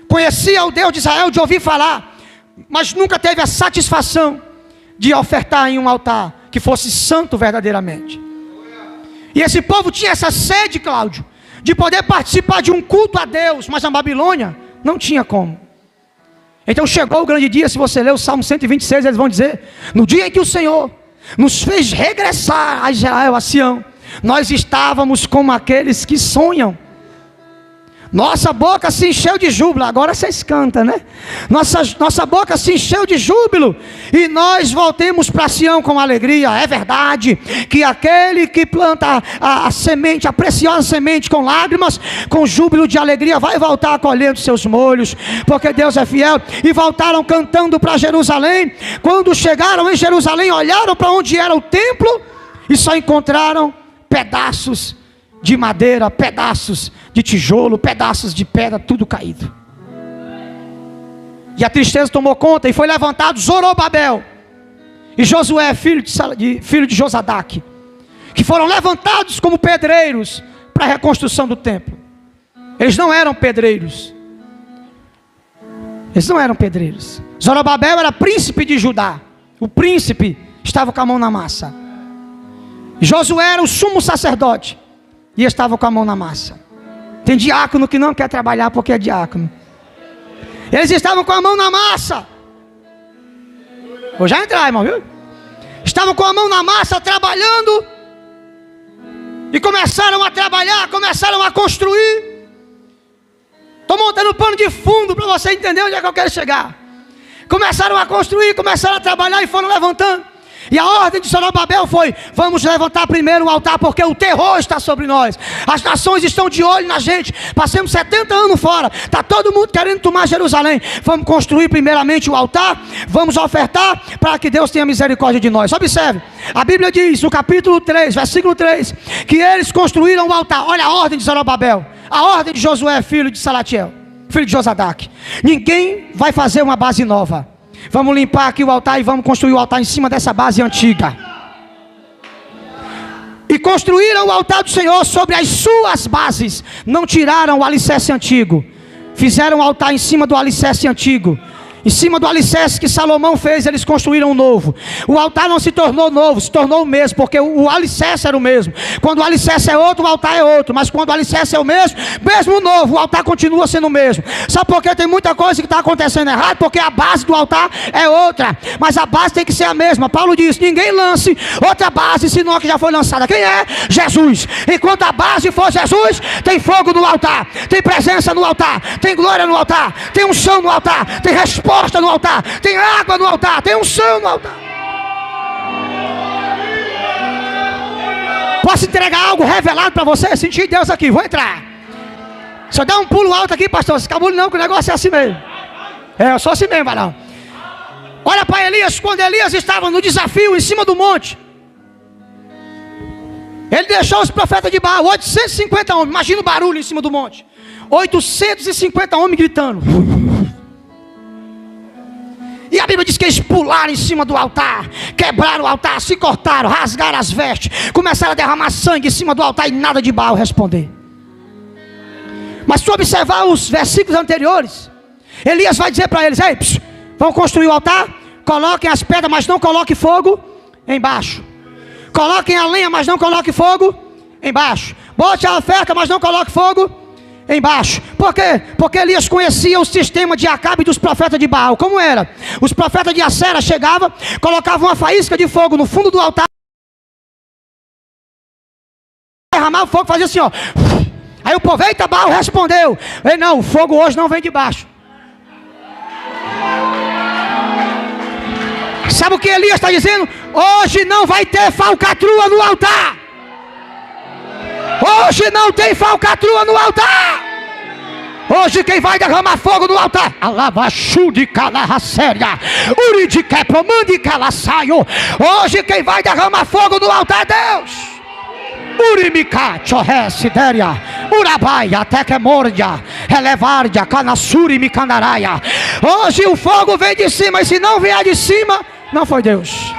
conhecia o Deus de Israel de ouvir falar, mas nunca teve a satisfação de ofertar em um altar que fosse santo verdadeiramente. E esse povo tinha essa sede, Cláudio, de poder participar de um culto a Deus, mas na Babilônia não tinha como. Então chegou o grande dia. Se você ler o Salmo 126, eles vão dizer: no dia em que o Senhor nos fez regressar a Israel, a Sião, nós estávamos como aqueles que sonham. Nossa boca se encheu de júbilo. Agora vocês cantam, né? Nossa boca se encheu de júbilo, e nós voltemos para Sião com alegria. É verdade que aquele que planta a semente, a preciosa semente, com lágrimas, com júbilo de alegria, vai voltar colhendo seus molhos, porque Deus é fiel. E voltaram cantando para Jerusalém. Quando chegaram em Jerusalém, olharam para onde era o templo e só encontraram pedaços de madeira, pedaços de tijolo, pedaços de pedra, tudo caído. E a tristeza tomou conta, e foi levantado Zorobabel e Josué, filho de Josadaque, que foram levantados como pedreiros para a reconstrução do templo. Eles não eram pedreiros. Zorobabel era príncipe de Judá. O príncipe estava com a mão na massa. Josué era o sumo sacerdote e estava com a mão na massa. Tem diácono que não quer trabalhar porque é diácono. Eles estavam com a mão na massa. Vou já entrar, irmão, viu? Estavam com a mão na massa, trabalhando. E começaram a trabalhar, começaram a construir. Estou montando pano de fundo para você entender onde é que eu quero chegar. Começaram a construir, começaram a trabalhar e foram levantando. E a ordem de Zorobabel foi: vamos levantar primeiro o altar, porque o terror está sobre nós. As nações estão de olho na gente. Passamos 70 anos fora, está todo mundo querendo tomar Jerusalém. Vamos construir primeiramente o altar, vamos ofertar para que Deus tenha misericórdia de nós. Observe, a Bíblia diz no capítulo 3, versículo 3, que eles construíram o altar. Olha a ordem de Zorobabel, a ordem de Josué, filho de Salatiel, filho de Josadaque: ninguém vai fazer uma base nova. Vamos limpar aqui o altar e vamos construir o altar em cima dessa base antiga. E construíram o altar do Senhor sobre as suas bases. Não tiraram o alicerce antigo. Fizeram o altar em cima do alicerce antigo. Em cima do alicerce que Salomão fez, eles construíram um novo. O altar não se tornou novo, se tornou o mesmo, porque o alicerce era o mesmo. Quando o alicerce é outro, o altar é outro. Mas quando o alicerce é o mesmo, mesmo novo, o altar continua sendo o mesmo. Sabe por que tem muita coisa que está acontecendo errado? Porque a base do altar é outra, mas a base tem que ser a mesma. Paulo diz: ninguém lance outra base senão a que já foi lançada. Quem é? Jesus. Enquanto a base for Jesus, tem fogo no altar, tem presença no altar, tem glória no altar, tem unção no altar, tem resposta no altar, tem água no altar, tem unção no altar. Posso entregar algo revelado para você? Senti Deus aqui, vou entrar. Só dá um pulo alto aqui, pastor. Se cabule não, que o negócio é assim mesmo. Eu sou assim mesmo, varão. Olha para Elias, quando Elias estava no desafio em cima do monte, ele deixou os profetas de Baal, 850 homens. Imagina o barulho em cima do monte, 850 homens gritando. E a Bíblia diz que eles pularam em cima do altar, quebraram o altar, se cortaram, rasgaram as vestes, começaram a derramar sangue em cima do altar e nada de Baal responder. Mas se observar os versículos anteriores, Elias vai dizer para eles: ei, vão construir o altar, coloquem as pedras, mas não coloquem fogo embaixo. Coloquem a lenha, mas não coloquem fogo embaixo. Bote a oferta, mas não coloque fogo embaixo. Por quê? Porque Elias conhecia o sistema de Acabe e dos profetas de Baal. Como era? Os profetas de Acera chegavam, colocavam uma faísca de fogo no fundo do altar, derramava o fogo, fazia assim, ó. Aí o povo: eita, Baal respondeu: ei, não, o fogo hoje não vem de baixo. Sabe o que Elias está dizendo? Hoje não vai ter falcatrua no altar. Hoje não tem falcatrua no altar. Hoje quem vai derramar fogo no altar, hoje quem vai derramar fogo no altar é Deus. Urimika, Chorresideria, Urabaia, Tequemordia, Relevardia, Canassuri, Micandaraia. Hoje o fogo vem de cima, e se não vier de cima, não foi Deus.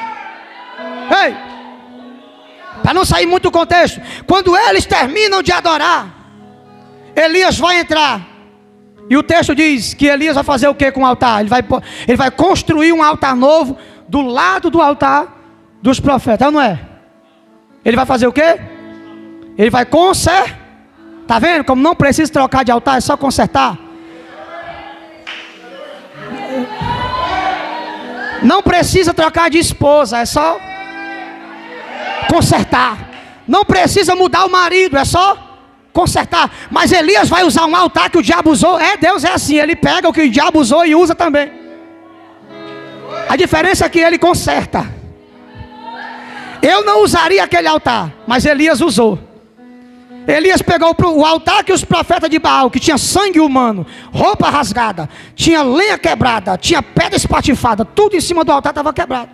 Ei, para não sair muito do contexto, quando eles terminam de adorar, Elias vai entrar. E o texto diz que Elias vai fazer o que com o altar? Ele vai construir um altar novo do lado do altar dos profetas, não é? Ele vai fazer o que? Ele vai consertar. Está vendo como não precisa trocar de altar, é só consertar. Não precisa trocar de esposa, é só consertar. Não precisa mudar o marido, é só consertar. Mas Elias vai usar um altar que o diabo usou. Deus é assim, ele pega o que o diabo usou e usa também. A diferença é que ele conserta. Eu não usaria aquele altar, mas Elias usou. Elias pegou o altar que os profetas de Baal, que tinha sangue humano, roupa rasgada, tinha lenha quebrada, tinha pedra espatifada, tudo em cima do altar estava quebrado.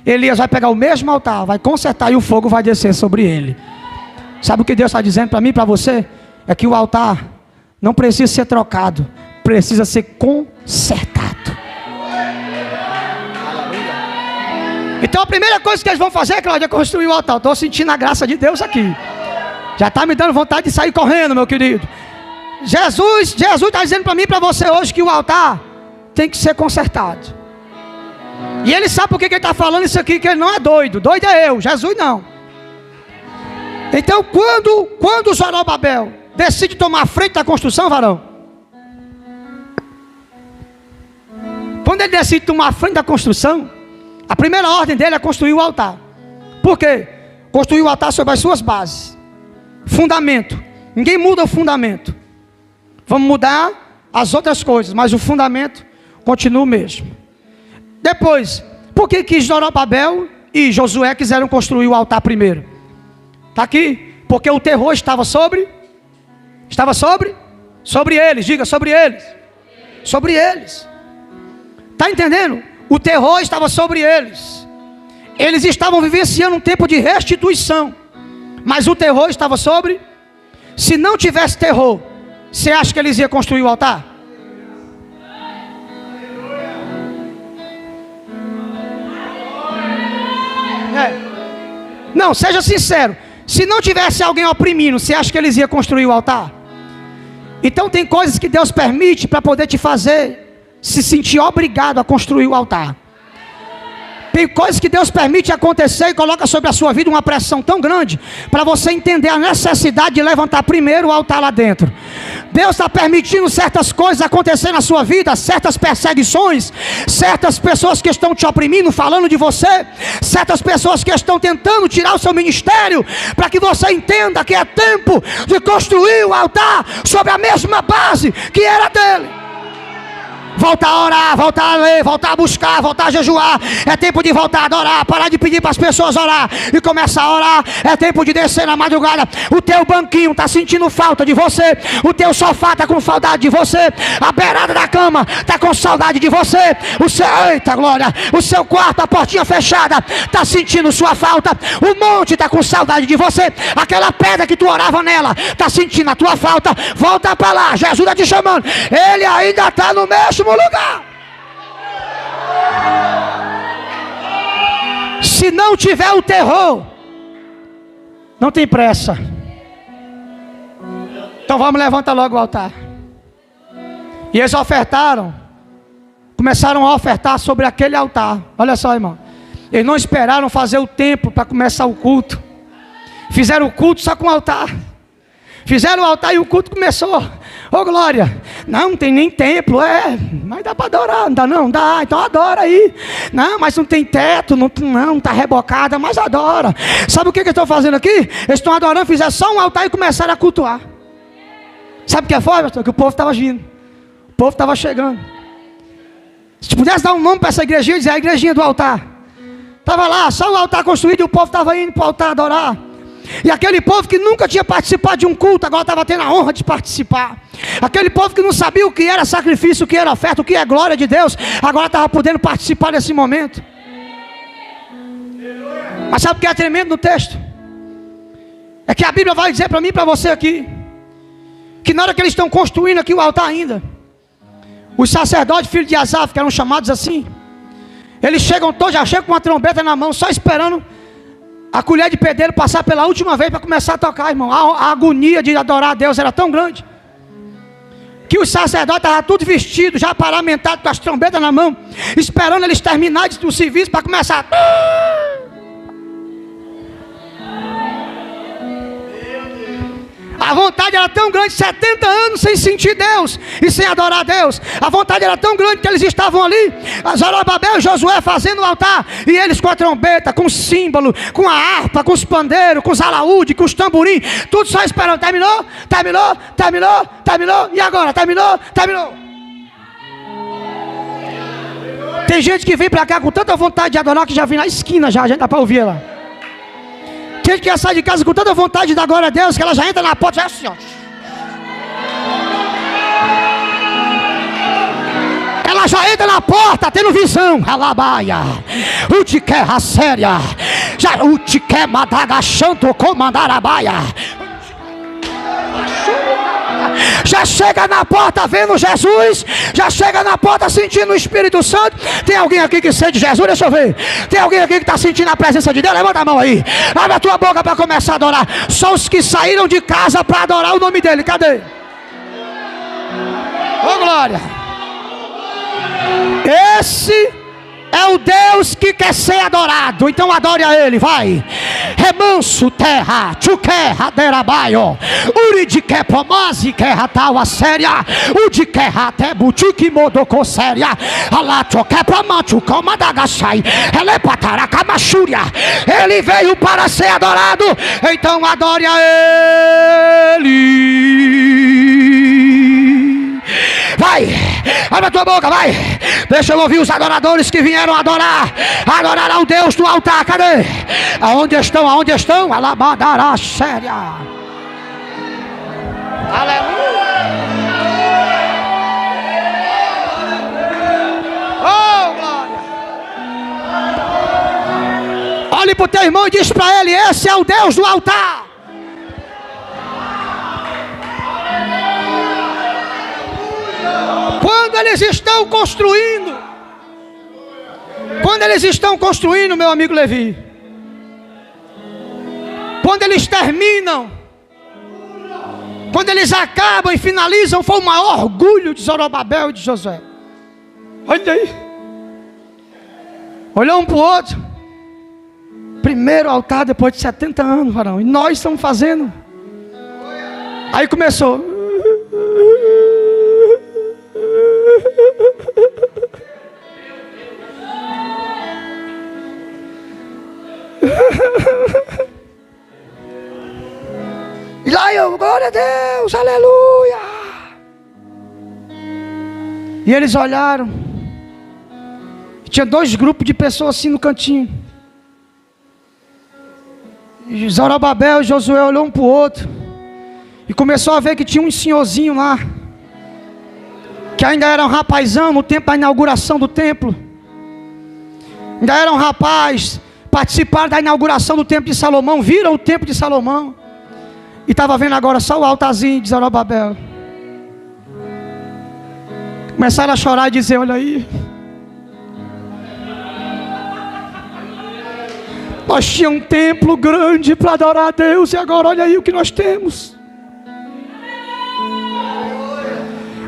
Elias vai pegar o mesmo altar, vai consertar e o fogo vai descer sobre ele. Sabe o que Deus está dizendo para mim e para você? É que o altar não precisa ser trocado, precisa ser consertado. Então a primeira coisa que eles vão fazer, Cláudia, é construir o altar. Estou sentindo a graça de Deus aqui. Já está me dando vontade de sair correndo, meu querido. Jesus está dizendo para mim e para você hoje que o altar tem que ser consertado. E ele sabe por que ele está falando isso aqui, que ele não é doido. Doido é eu, Jesus não. Então quando Zorobabel decide tomar a frente da construção, varão, quando ele decide tomar a frente da construção, a primeira ordem dele é construir o altar. Por quê? Construir o altar sobre as suas bases. Fundamento. Ninguém muda o fundamento. Vamos mudar as outras coisas, mas o fundamento continua o mesmo. Depois, por que Zorobabel e Josué quiseram construir o altar primeiro? Está aqui. Porque o terror estava sobre eles. Diga, sobre eles. Sobre eles. Está entendendo? O terror estava sobre eles. Eles estavam vivenciando um tempo de restituição. Mas o terror estava sobre. Se não tivesse terror, você acha que eles iam construir o altar? Não, seja sincero. Se não tivesse alguém oprimindo, você acha que eles iam construir o altar? Então tem coisas que Deus permite para poder te fazer se sentir obrigado a construir o altar. Tem coisas que Deus permite acontecer e coloca sobre a sua vida uma pressão tão grande, para você entender a necessidade de levantar primeiro o altar lá dentro. Deus está permitindo certas coisas acontecer na sua vida, certas perseguições, certas pessoas que estão te oprimindo, falando de você, certas pessoas que estão tentando tirar o seu ministério, para que você entenda que é tempo de construir o altar sobre a mesma base que era dele. Voltar a orar, voltar a ler, voltar a buscar, voltar a jejuar. É tempo de voltar a adorar, parar de pedir para as pessoas orar e começar a orar. É tempo de descer na madrugada. O teu banquinho está sentindo falta de você. O teu sofá está com saudade de você. A beirada da cama está com saudade de você. Eita glória, o seu quarto, a portinha fechada, está sentindo sua falta. O monte está com saudade de você. Aquela pedra que tu orava nela, está sentindo a tua falta. Volta para lá, Jesus está te chamando. Ele ainda está no mesmo lugar. Se não tiver o terror, não tem pressa. Então vamos, levanta logo o altar. E eles ofertaram, começaram a ofertar sobre aquele altar. Olha só, irmão, eles não esperaram fazer o templo para começar o culto. Fizeram o culto só com o altar. Fizeram o altar e o culto começou. Ô glória, não tem nem templo, mas dá para adorar, não dá não? Dá, então adora aí. Não, mas não tem teto, não está rebocada, mas adora. Sabe o que eles estão fazendo aqui? Eles estão adorando, fizeram só um altar e começaram a cultuar. Sabe o que foi, pastor? Que o povo estava vindo, o povo estava chegando. Se pudesse dar um nome para essa igrejinha, dizer a igrejinha do altar. Estava lá, só o altar construído e o povo estava indo para o altar adorar. E aquele povo que nunca tinha participado de um culto, agora estava tendo a honra de participar. Aquele povo que não sabia o que era sacrifício, o que era oferta, o que é glória de Deus, agora estava podendo participar desse momento. Mas sabe o que é tremendo no texto? É que a Bíblia vai dizer para mim e para você aqui, que na hora que eles estão construindo aqui o altar ainda, os sacerdotes, filhos de Asaf, que eram chamados assim, eles chegam todos, já chegam com uma trombeta na mão, só esperando a colher de pedreiro passar pela última vez para começar a tocar, irmão. A agonia de adorar a Deus era tão grande, que os sacerdotes estavam tudo vestidos, já paramentados com as trombetas na mão, esperando eles terminarem o serviço para começar. A vontade era tão grande, 70 anos sem sentir Deus e sem adorar a Deus. A vontade era tão grande que eles estavam ali, Zorobabel e Josué fazendo o altar, e eles com a trombeta, com o símbolo, com a harpa, com os pandeiros, com os alaúdes, com os tamborim, tudo só esperando. Terminou, terminou, terminou, terminou, e agora? Terminou, terminou. Tem gente que vem para cá com tanta vontade de adorar que já vem na esquina, já a gente dá para ouvir ela. Tem gente que sai de casa com tanta vontade de dar glória a Deus que ela já entra na porta, já assim, ó. Ela já entra na porta tendo visão. Alabaia, o de que a séria, já o de que madagachanto comandarabaia. Já chega na porta vendo Jesus, já chega na porta sentindo o Espírito Santo. Tem alguém aqui que sente Jesus? Deixa eu ver. Tem alguém aqui que está sentindo a presença de Deus? Levanta a mão aí, abre a tua boca para começar a adorar. Só os que saíram de casa para adorar o nome dele, cadê? Ô glória! Esse é o Deus que quer ser adorado, então adore a Ele, vai. Remanso terra, tchuquerra derabaio, uri de que promase que tal a séria, o de que até butique modocô séria, alato que pramachu como dagachai, ele pataraca machúria, ele veio para ser adorado, então adore a Ele. Vai, abre a tua boca, vai. Deixa eu ouvir os adoradores que vieram adorar ao Deus do altar. Cadê? Aonde estão? Aonde estão? Alabadará séria. Aleluia. Oh, glória. Olhe para o teu irmão e diz para ele: esse é o Deus do altar. Quando eles estão construindo, meu amigo Levi, quando eles terminam, quando eles acabam e finalizam, foi o maior orgulho de Zorobabel e de Josué. Olha aí, olhou um para o outro. Primeiro altar depois de 70 anos, varão, e nós estamos fazendo. Aí começou. E lá eu, glória a Deus, aleluia. E eles olharam, e tinha dois grupos de pessoas assim no cantinho. E Zorobabel e Josué olhou um para o outro, e começou a ver que tinha um senhorzinho lá, que ainda era um rapazão no tempo da inauguração do templo. Ainda era um rapaz, participaram da inauguração do templo de Salomão, viram o templo de Salomão, e estava vendo agora só o altarzinho de Zorobabel. Começaram a chorar e dizer: olha aí, nós tínhamos um templo grande para adorar a Deus, e agora olha aí o que nós temos.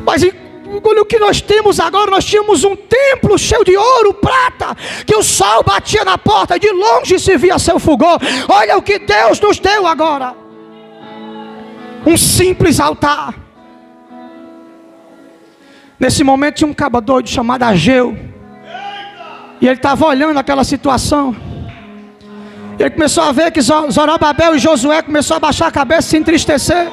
Mas olha o que nós temos agora. Nós tínhamos um templo cheio de ouro, prata, que o sol batia na porta, de longe se via seu fulgor. Olha o que Deus nos deu agora. Um simples altar. Nesse momento tinha um caba doido chamado Ageu, e ele estava olhando aquela situação. Ele começou a ver que Zorobabel e Josué começou a baixar a cabeça e se entristecer.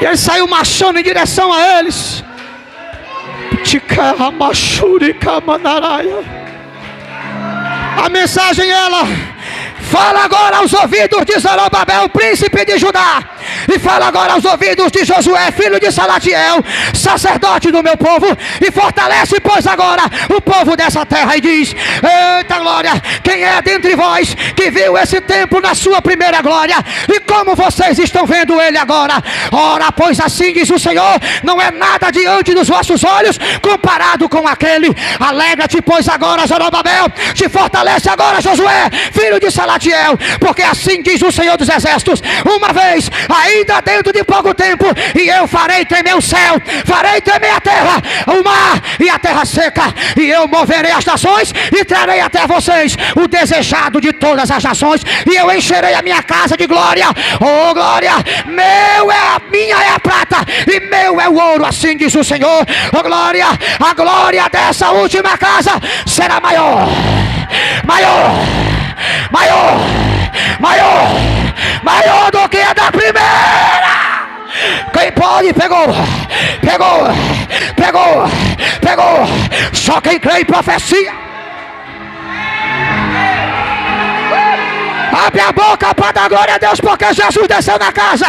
E ele saiu marchando em direção a eles. A mensagem ela fala agora aos ouvidos de Zorobabel, príncipe de Judá, e fala agora aos ouvidos de Josué, filho de Salatiel, sacerdote do meu povo, e fortalece, pois, agora o povo dessa terra, e diz: eita glória, quem é dentre vós que viu esse templo na sua primeira glória, e como vocês estão vendo ele agora? Ora, pois assim diz o Senhor, não é nada diante dos vossos olhos comparado com aquele. Alegra-te, pois, agora, Zorobabel, te fortalece agora, Josué, filho de Salatiel, porque assim diz o Senhor dos Exércitos: uma vez, ainda dentro de pouco tempo, e eu farei tremer o céu, farei tremer a terra, o mar e a terra seca, e eu moverei as nações e trarei até vocês o desejado de todas as nações, e eu encherei a minha casa de glória. Oh glória, minha é a prata e meu é o ouro, assim diz o Senhor. Oh glória, a glória dessa última casa será maior, maior, maior, maior, maior do que a da primeira. Quem pode, pegou, pegou, pegou, pegou. Só quem crê em profecia. Abre a boca para dar glória a Deus, porque Jesus desceu na casa.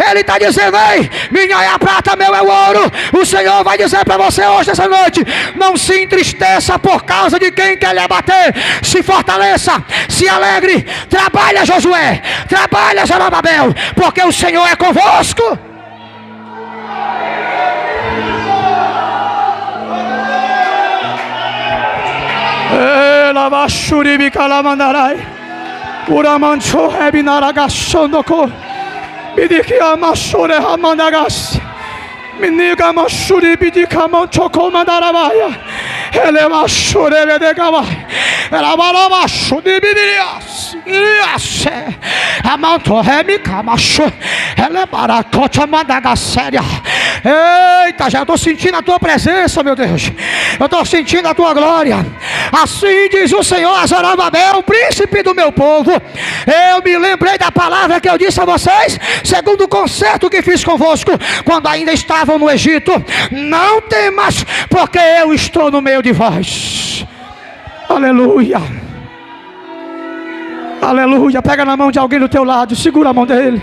Ele está dizendo: ei, minha é a prata, meu é o ouro. O Senhor vai dizer para você hoje, essa noite: não se entristeça por causa de quem quer lhe abater. Se fortaleça, se alegre. Trabalha, Josué, trabalha, Zorobabel, porque o Senhor é convosco. Lavachuribi calamandarai. Uramancho hebinaragashondoko. Bidiki amashore hamandagas. Miniga mashuribi dikamanchoko mandarabaya. Elemashore bedegavai. Elabarabashudibidirias. Irias. Amanto hemikamacho. Elebaracocha mandagasséria. Eita, já estou sentindo a tua presença, meu Deus. Eu estou sentindo a tua glória. Assim diz o Senhor a Zorobabel, príncipe do meu povo: eu me lembrei da palavra que eu disse a vocês, segundo o concerto que fiz convosco, quando ainda estavam no Egito. Não temas, porque eu estou no meio de vós. Aleluia. Aleluia. Pega na mão de alguém do teu lado, segura a mão dele.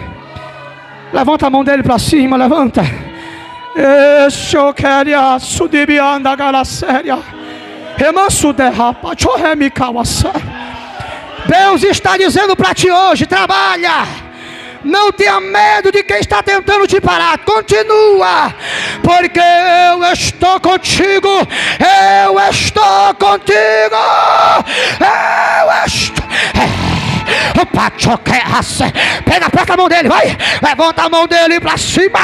Levanta a mão dele para cima, levanta. Eu queria subir anda galaséria. Deus está dizendo para ti hoje: trabalha. Não tenha medo de quem está tentando te parar. Continua, porque eu estou contigo. Eu estou contigo. Eu estou. Pega a mão dele, vai. Levanta a mão dele para cima.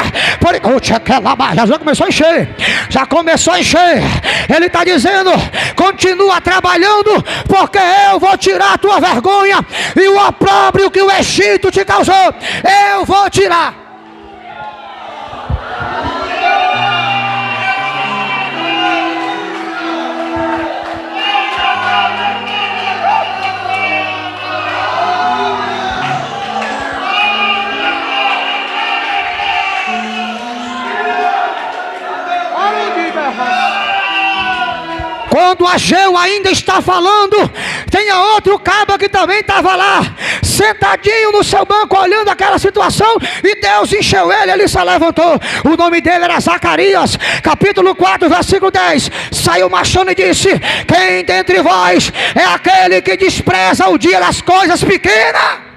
Já começou a encher. Já começou a encher. Ele está dizendo: continua trabalhando, porque eu vou tirar a tua vergonha e o opróbrio que o Egito te causou. Eu vou tirar. Quando Ageu ainda está falando, tinha outro cabo que também estava lá, sentadinho no seu banco, olhando aquela situação, e Deus encheu ele, ele se levantou. O nome dele era Zacarias, capítulo 4, versículo 10. Saiu marchando e disse: quem dentre vós é aquele que despreza o dia das coisas pequenas?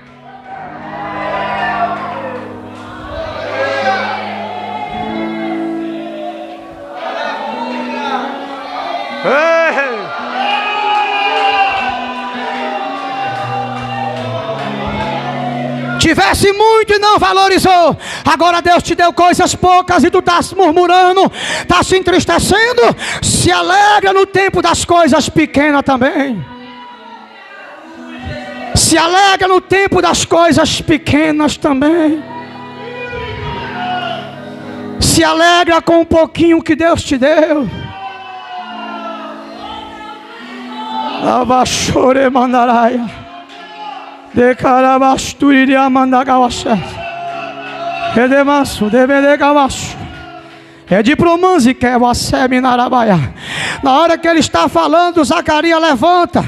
Tivesse muito e não valorizou. Agora Deus te deu coisas poucas e tu estás murmurando, está se entristecendo. Se alegra no tempo das coisas pequenas também. Se alegra no tempo das coisas pequenas também. Se alegra com um pouquinho que Deus te deu. Abachore mandaraia. De carabasturiria mandagawasha. Edemasso, devedegawasho. É de promanzi que é você minarabaia. Na hora que ele está falando, Zacarias levanta.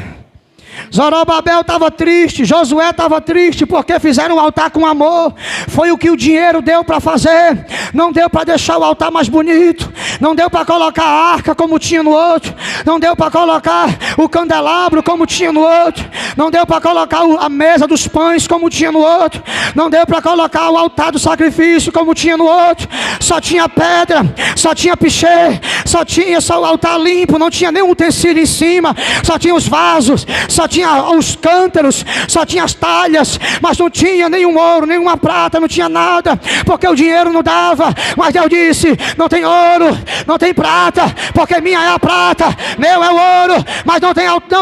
Zorobabel estava triste, Josué estava triste, porque fizeram um altar com amor. Foi o que o dinheiro deu para fazer. Não deu para deixar o altar mais bonito, não deu para colocar a arca como tinha no outro, não deu para colocar o candelabro como tinha no outro, não deu para colocar a mesa dos pães como tinha no outro, não deu para colocar o altar do sacrifício como tinha no outro. Só tinha pedra, só tinha pichê, só o altar limpo, não tinha nenhum utensílio em cima, só tinha os vasos, só tinha os cântaros, só tinha as talhas, mas não tinha nenhum ouro, nenhuma prata, não tinha nada, porque o dinheiro não dava. Mas Deus disse: não tem ouro, não tem prata, porque minha é a prata, meu é o ouro, mas não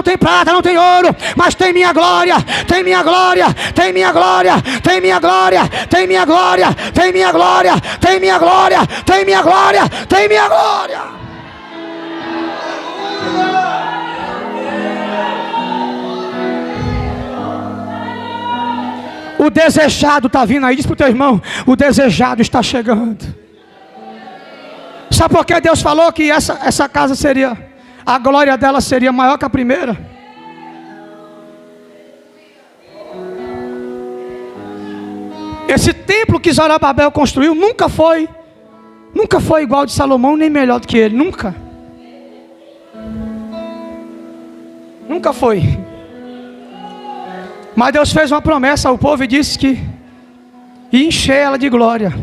tem prata, não tem ouro, mas tem minha glória, tem minha glória, tem minha glória, tem minha glória, tem minha glória, tem minha glória, tem minha glória, tem minha glória, tem minha glória. O desejado está vindo aí. Diz para o teu irmão: o desejado está chegando. Sabe por que Deus falou que essa casa seria, a glória dela seria maior que a primeira? Esse templo que Zorobabel construiu nunca foi igual ao de Salomão, nem melhor do que ele. Nunca foi. Mas Deus fez uma promessa ao povo e disse que ia encher ela de glória.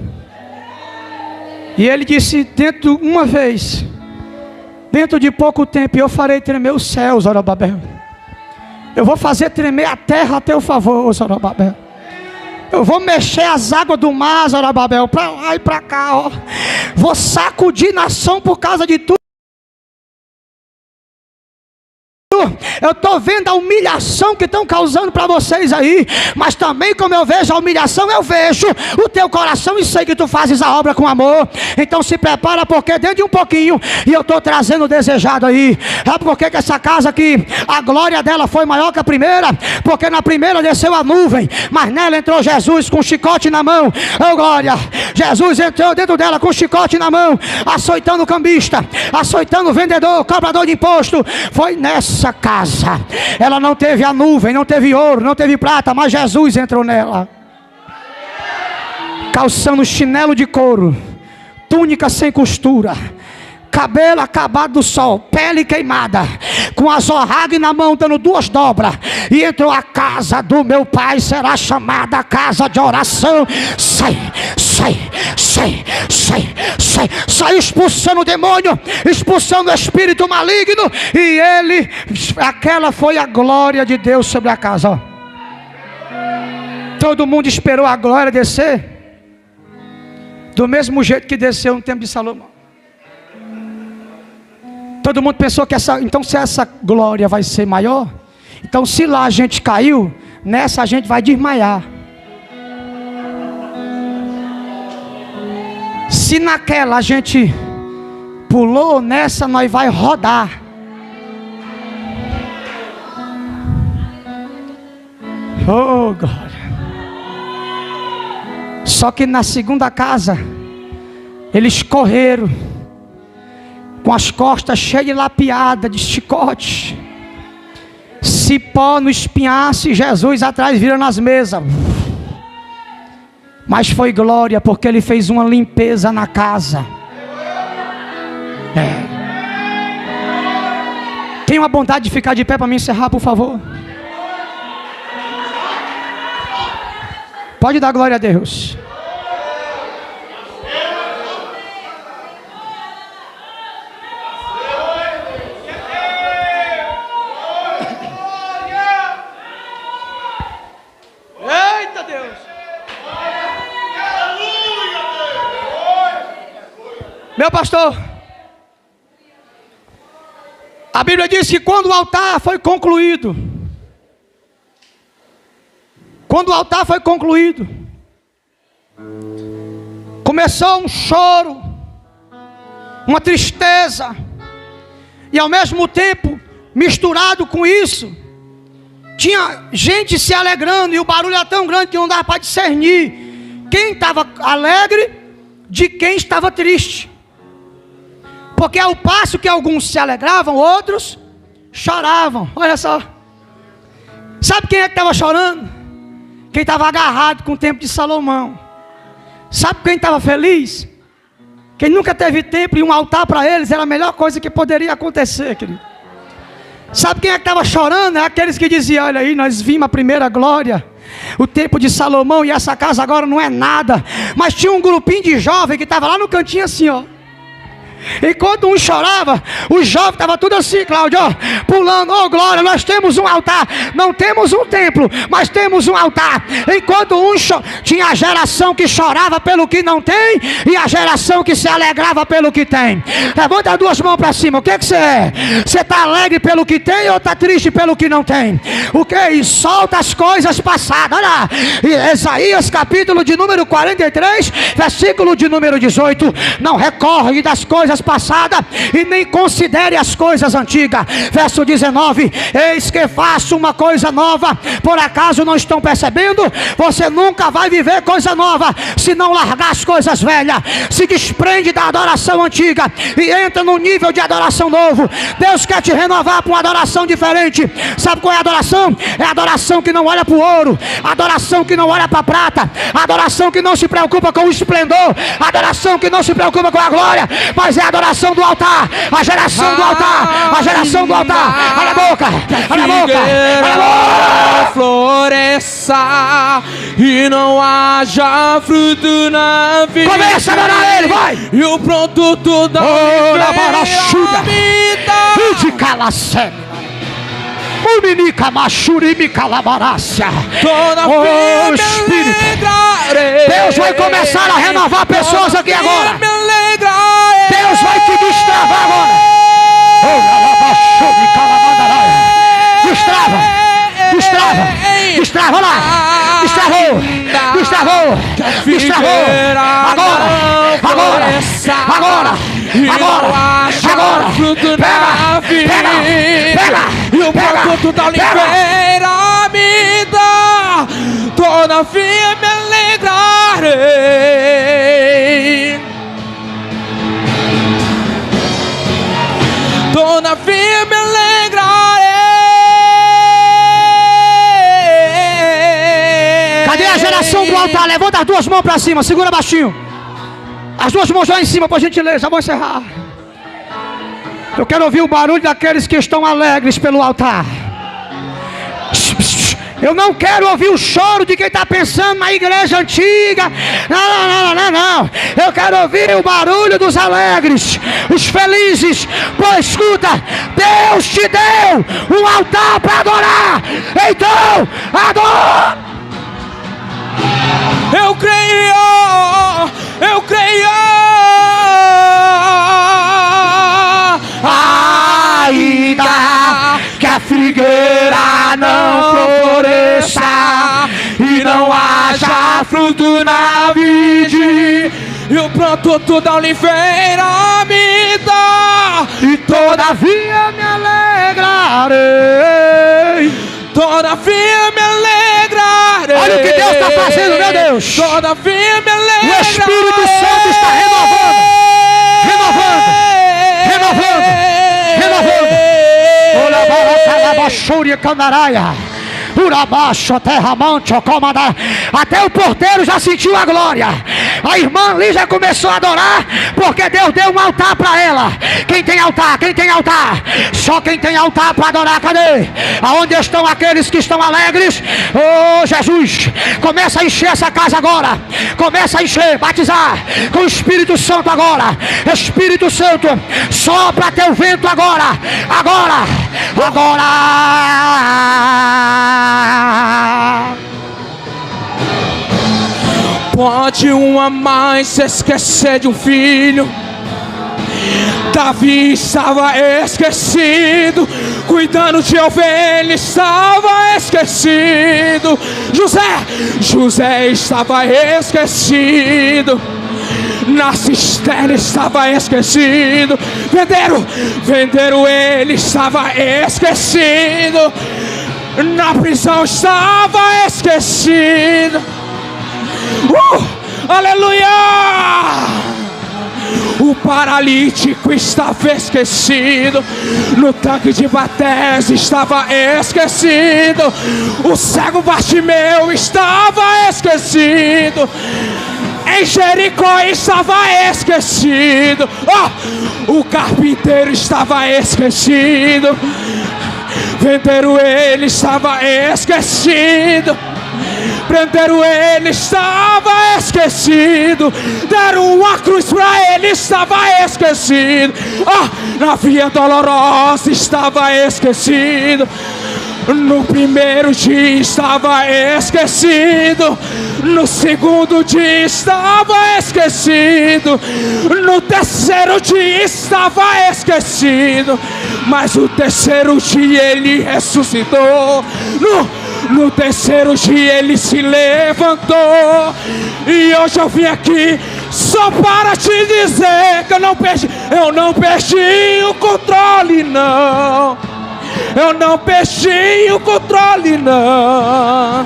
E Ele disse: dentro de pouco tempo eu farei tremer os céus, Zorobabel. Eu vou fazer tremer a terra a teu favor, Zorobabel. Eu vou mexer as águas do mar, Zorobabel, para lá e para cá, ó. Vou sacudir nação por causa de tudo. Eu estou vendo a humilhação que estão causando para vocês aí, mas também como eu vejo a humilhação, eu vejo o teu coração e sei que tu fazes a obra com amor. Então se prepara, porque dentro de um pouquinho, e eu estou trazendo o desejado aí. É porque que essa casa aqui, a glória dela foi maior que a primeira, porque na primeira desceu a nuvem, mas nela entrou Jesus com um chicote na mão. Oh glória, Jesus entrou dentro dela com um chicote na mão, açoitando o cambista, açoitando o vendedor, cobrador de imposto. Foi nessa casa, ela não teve a nuvem, não teve ouro, não teve prata, mas Jesus entrou nela, calçando chinelo de couro, túnica sem costura, cabelo acabado do sol, pele queimada, com a zorrague na mão, dando 2 dobras, e entrou: a casa do meu pai será chamada a casa de oração. Sai expulsando o demônio, expulsando o espírito maligno. E aquela foi a glória de Deus sobre a casa, ó. Todo mundo esperou a glória descer do mesmo jeito que desceu no tempo de Salomão. Todo mundo pensou que então se essa glória vai ser maior, então se lá a gente caiu, nessa a gente vai desmaiar. Se naquela a gente pulou, nessa nós vai rodar. Oh glória. Só que na segunda casa eles correram com as costas cheias de lapiada, de chicote, cipó no espinhaço, e Jesus atrás virando as mesas. Mas foi glória, porque Ele fez uma limpeza na casa. Tem uma bondade de ficar de pé para me encerrar, por favor? Pode dar glória a Deus. Eita Deus! Meu pastor, a Bíblia diz que quando o altar foi concluído, começou um choro, uma tristeza, e ao mesmo tempo, misturado com isso, tinha gente se alegrando, e o barulho era tão grande que não dava para discernir quem estava alegre de quem estava triste. Porque ao passo que alguns se alegravam, outros choravam. Olha só. Sabe quem é que estava chorando? Quem estava agarrado com o templo de Salomão. Sabe quem estava feliz? Quem nunca teve templo e um altar para eles era a melhor coisa que poderia acontecer, querido. Sabe quem é que estava chorando? É aqueles que diziam: olha aí, nós vimos a primeira glória, o templo de Salomão, e essa casa agora não é nada. Mas tinha um grupinho de jovens que estava lá no cantinho assim, ó. Enquanto um chorava, os jovens estavam tudo assim, Cláudio, ó, pulando: oh glória, nós temos um altar. Não temos um templo, mas temos um altar. Enquanto tinha a geração que chorava pelo que não tem, e a geração que se alegrava pelo que tem. Levanta as duas mãos para cima. O que você é? Você está alegre pelo que tem ou está triste pelo que não tem? O que? E solta as coisas passadas. Olha lá, Isaías capítulo de número 43, versículo de número 18. Não recorre das coisas passadas e nem considere as coisas antigas. Verso 19: eis que faço uma coisa nova, por acaso não estão percebendo? Você nunca vai viver coisa nova se não largar as coisas velhas. Se desprende da adoração antiga e entra no nível de adoração novo. Deus quer te renovar para uma adoração diferente. Sabe qual é a adoração? É a adoração que não olha para o ouro, a adoração que não olha para a prata, a adoração que não se preocupa com o esplendor, a adoração que não se preocupa com a glória, mas é a adoração do altar, a geração do altar, a geração do altar. Olha a boca, olha a boca, olha a boca. Floresça e não haja fruto na vida. Começa a adorar ele, vai. E o produto da vida de calacé. Oh Espírito, Deus vai começar a renovar pessoas aqui agora. Deus vai te destravar agora. Destrava, destrava, destrava lá. Destravou, destravou, destravou. Agora, agora, agora, agora, agora. Pega, pega, pega. E o produto da oliveira me dá, todavia me alegrarei. Todavia me alegrarei. Cadê a geração do altar? Levanta as duas mãos para cima, segura baixinho. As duas mãos lá em cima, por gentileza, vamos encerrar. Eu quero ouvir o barulho daqueles que estão alegres pelo altar. Eu não quero ouvir o choro de quem está pensando na igreja antiga. Não, não, não, não. Eu quero ouvir o barulho dos alegres, os felizes. Pois escuta, Deus te deu um altar para adorar. Então, adora. Eu creio, eu creio. Ainda que a figueira não floresça e não haja fruto na vide, e o produto da oliveira me dá, e todavia me alegrarei. Todavia me alegrarei. Olha o que Deus está fazendo, meu Deus. Todavia me alegrarei. O Espírito Santo está renovando, renovando, renovando, renovando. Olha, barata, baixúria, candaraia. Até o porteiro já sentiu a glória. A irmã ali já começou a adorar, porque Deus deu um altar para ela. Quem tem altar? Quem tem altar? Só quem tem altar para adorar. Cadê? Aonde estão aqueles que estão alegres? Oh Jesus, começa a encher essa casa agora. Começa a encher, batizar com o Espírito Santo agora. Espírito Santo, sopra teu vento agora. Agora, agora. Pode uma mãe se esquecer de um filho. Davi estava esquecido, cuidando de ovelha, estava esquecido. José estava esquecido, na cisterna estava esquecido. Venderam ele, estava esquecido, na prisão estava esquecido. Aleluia! O paralítico estava esquecido, no tanque de Betesda estava esquecido, o cego Bartimeu estava esquecido, em Jericó estava esquecido, o carpinteiro estava esquecido, venderam ele, estava esquecido, prenderam ele, estava esquecido, deram uma cruz para ele, estava esquecido, na via dolorosa estava esquecido, no primeiro dia estava esquecido, no segundo dia estava esquecido, no terceiro dia estava esquecido, mas o terceiro dia ele ressuscitou, no terceiro dia ele se levantou, e hoje eu vim aqui só para te dizer que eu não perdi o controle não, eu não perdi o controle não.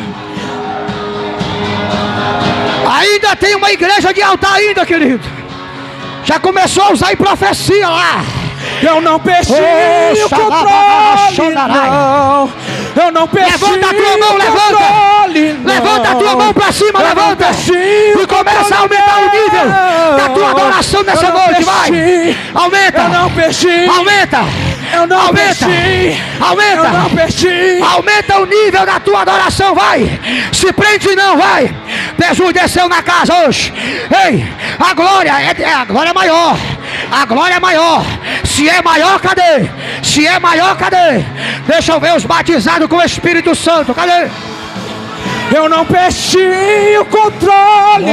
Ainda tem uma igreja de altar ainda, querido. Já começou a usar em profecia lá. Eu não perdi o controle não. Eu não perdi. Levanta a tua mão, levanta. Levanta a tua mão pra cima, levanta. E começa a aumentar o nível da tua adoração nessa noite, vai. Aumenta. Eu não perdi. Aumenta. Eu não Aumenta. perdi. Aumenta. Eu não perdi. Aumenta o nível da tua adoração, vai. Se prende não, vai. Jesus desceu na casa hoje. Ei, a glória é maior. A glória é maior. Se é maior, cadê? Se é maior, cadê? Deixa eu ver os batizados com o Espírito Santo, cadê? Eu não perdi o controle.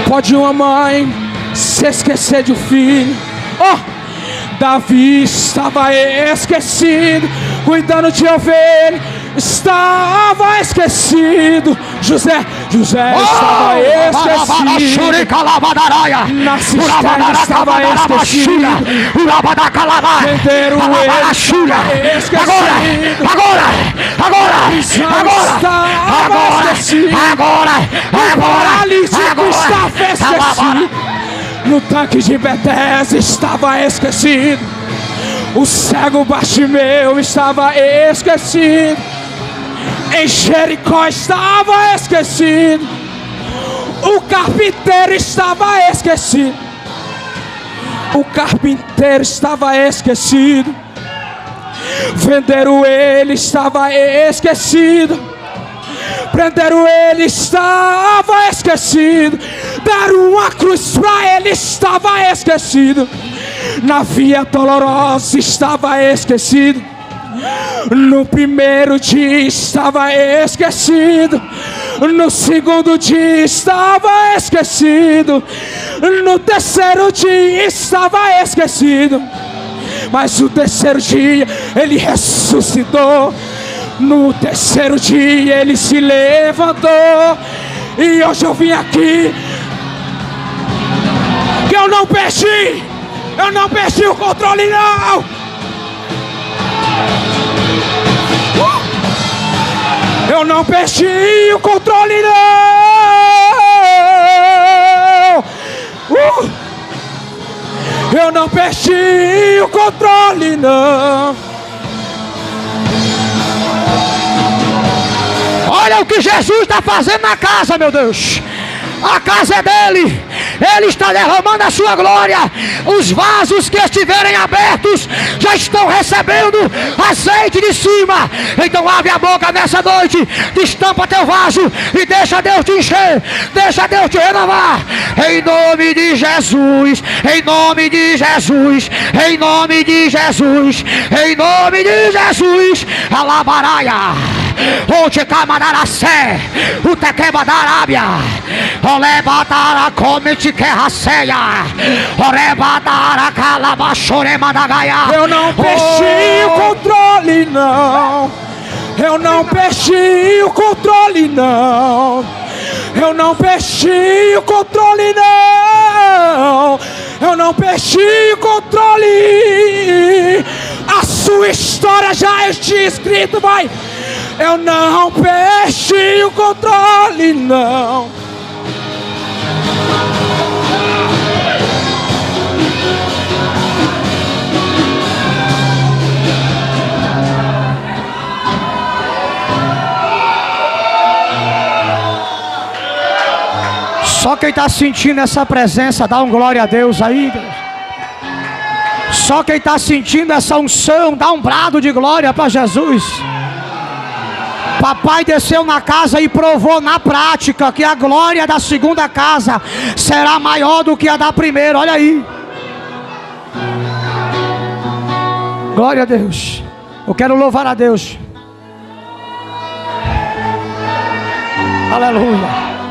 Pode uma mãe se esquecer de um filho. Davi estava esquecido, cuidando de ovelha, estava esquecido. José estava esquecido, na cisterna estava esquecido, venderam ele, estava esquecido. No tanque de Betesda estava esquecido, o cego Bartimeu estava esquecido, em Jericó estava esquecido, o carpinteiro estava esquecido, o carpinteiro estava esquecido, venderam ele, estava esquecido, prenderam ele, estava esquecido, deram uma cruz para ele, estava esquecido, na via dolorosa estava esquecido, no primeiro dia estava esquecido, no segundo dia estava esquecido, no terceiro dia estava esquecido, mas o terceiro dia ele ressuscitou, no terceiro dia ele se levantou, e hoje eu vim aqui que eu não perdi o controle não. Eu não perdi o controle não. Eu não perdi o controle não. Olha o que Jesus está fazendo na casa, meu Deus. A casa é dele. Ele está derramando a sua glória. Os vasos que estiverem abertos já estão recebendo azeite de cima. Então abre a boca nessa noite, destampa teu vaso e deixa Deus te encher, deixa Deus te renovar. Em nome de Jesus, em nome de Jesus, em nome de Jesus, em nome de Jesus. Alabaraia, onde camararacé, o tequeba da Arábia, olebatara comete que raceia, orebatara calabachorema da gaia. Eu não perdi o controle não. Eu não perdi o controle não. Eu não perdi o controle não. Eu não perdi o controle. tua história já está escrita, vai. Eu não perdi o controle, não. Só quem está sentindo essa presença, dá um glória a Deus aí, igreja. Só quem está sentindo essa unção, dá um brado de glória para Jesus. Papai desceu na casa e provou na prática que a glória da segunda casa será maior do que a da primeira. Olha aí. Glória a Deus. Eu quero louvar a Deus. Aleluia.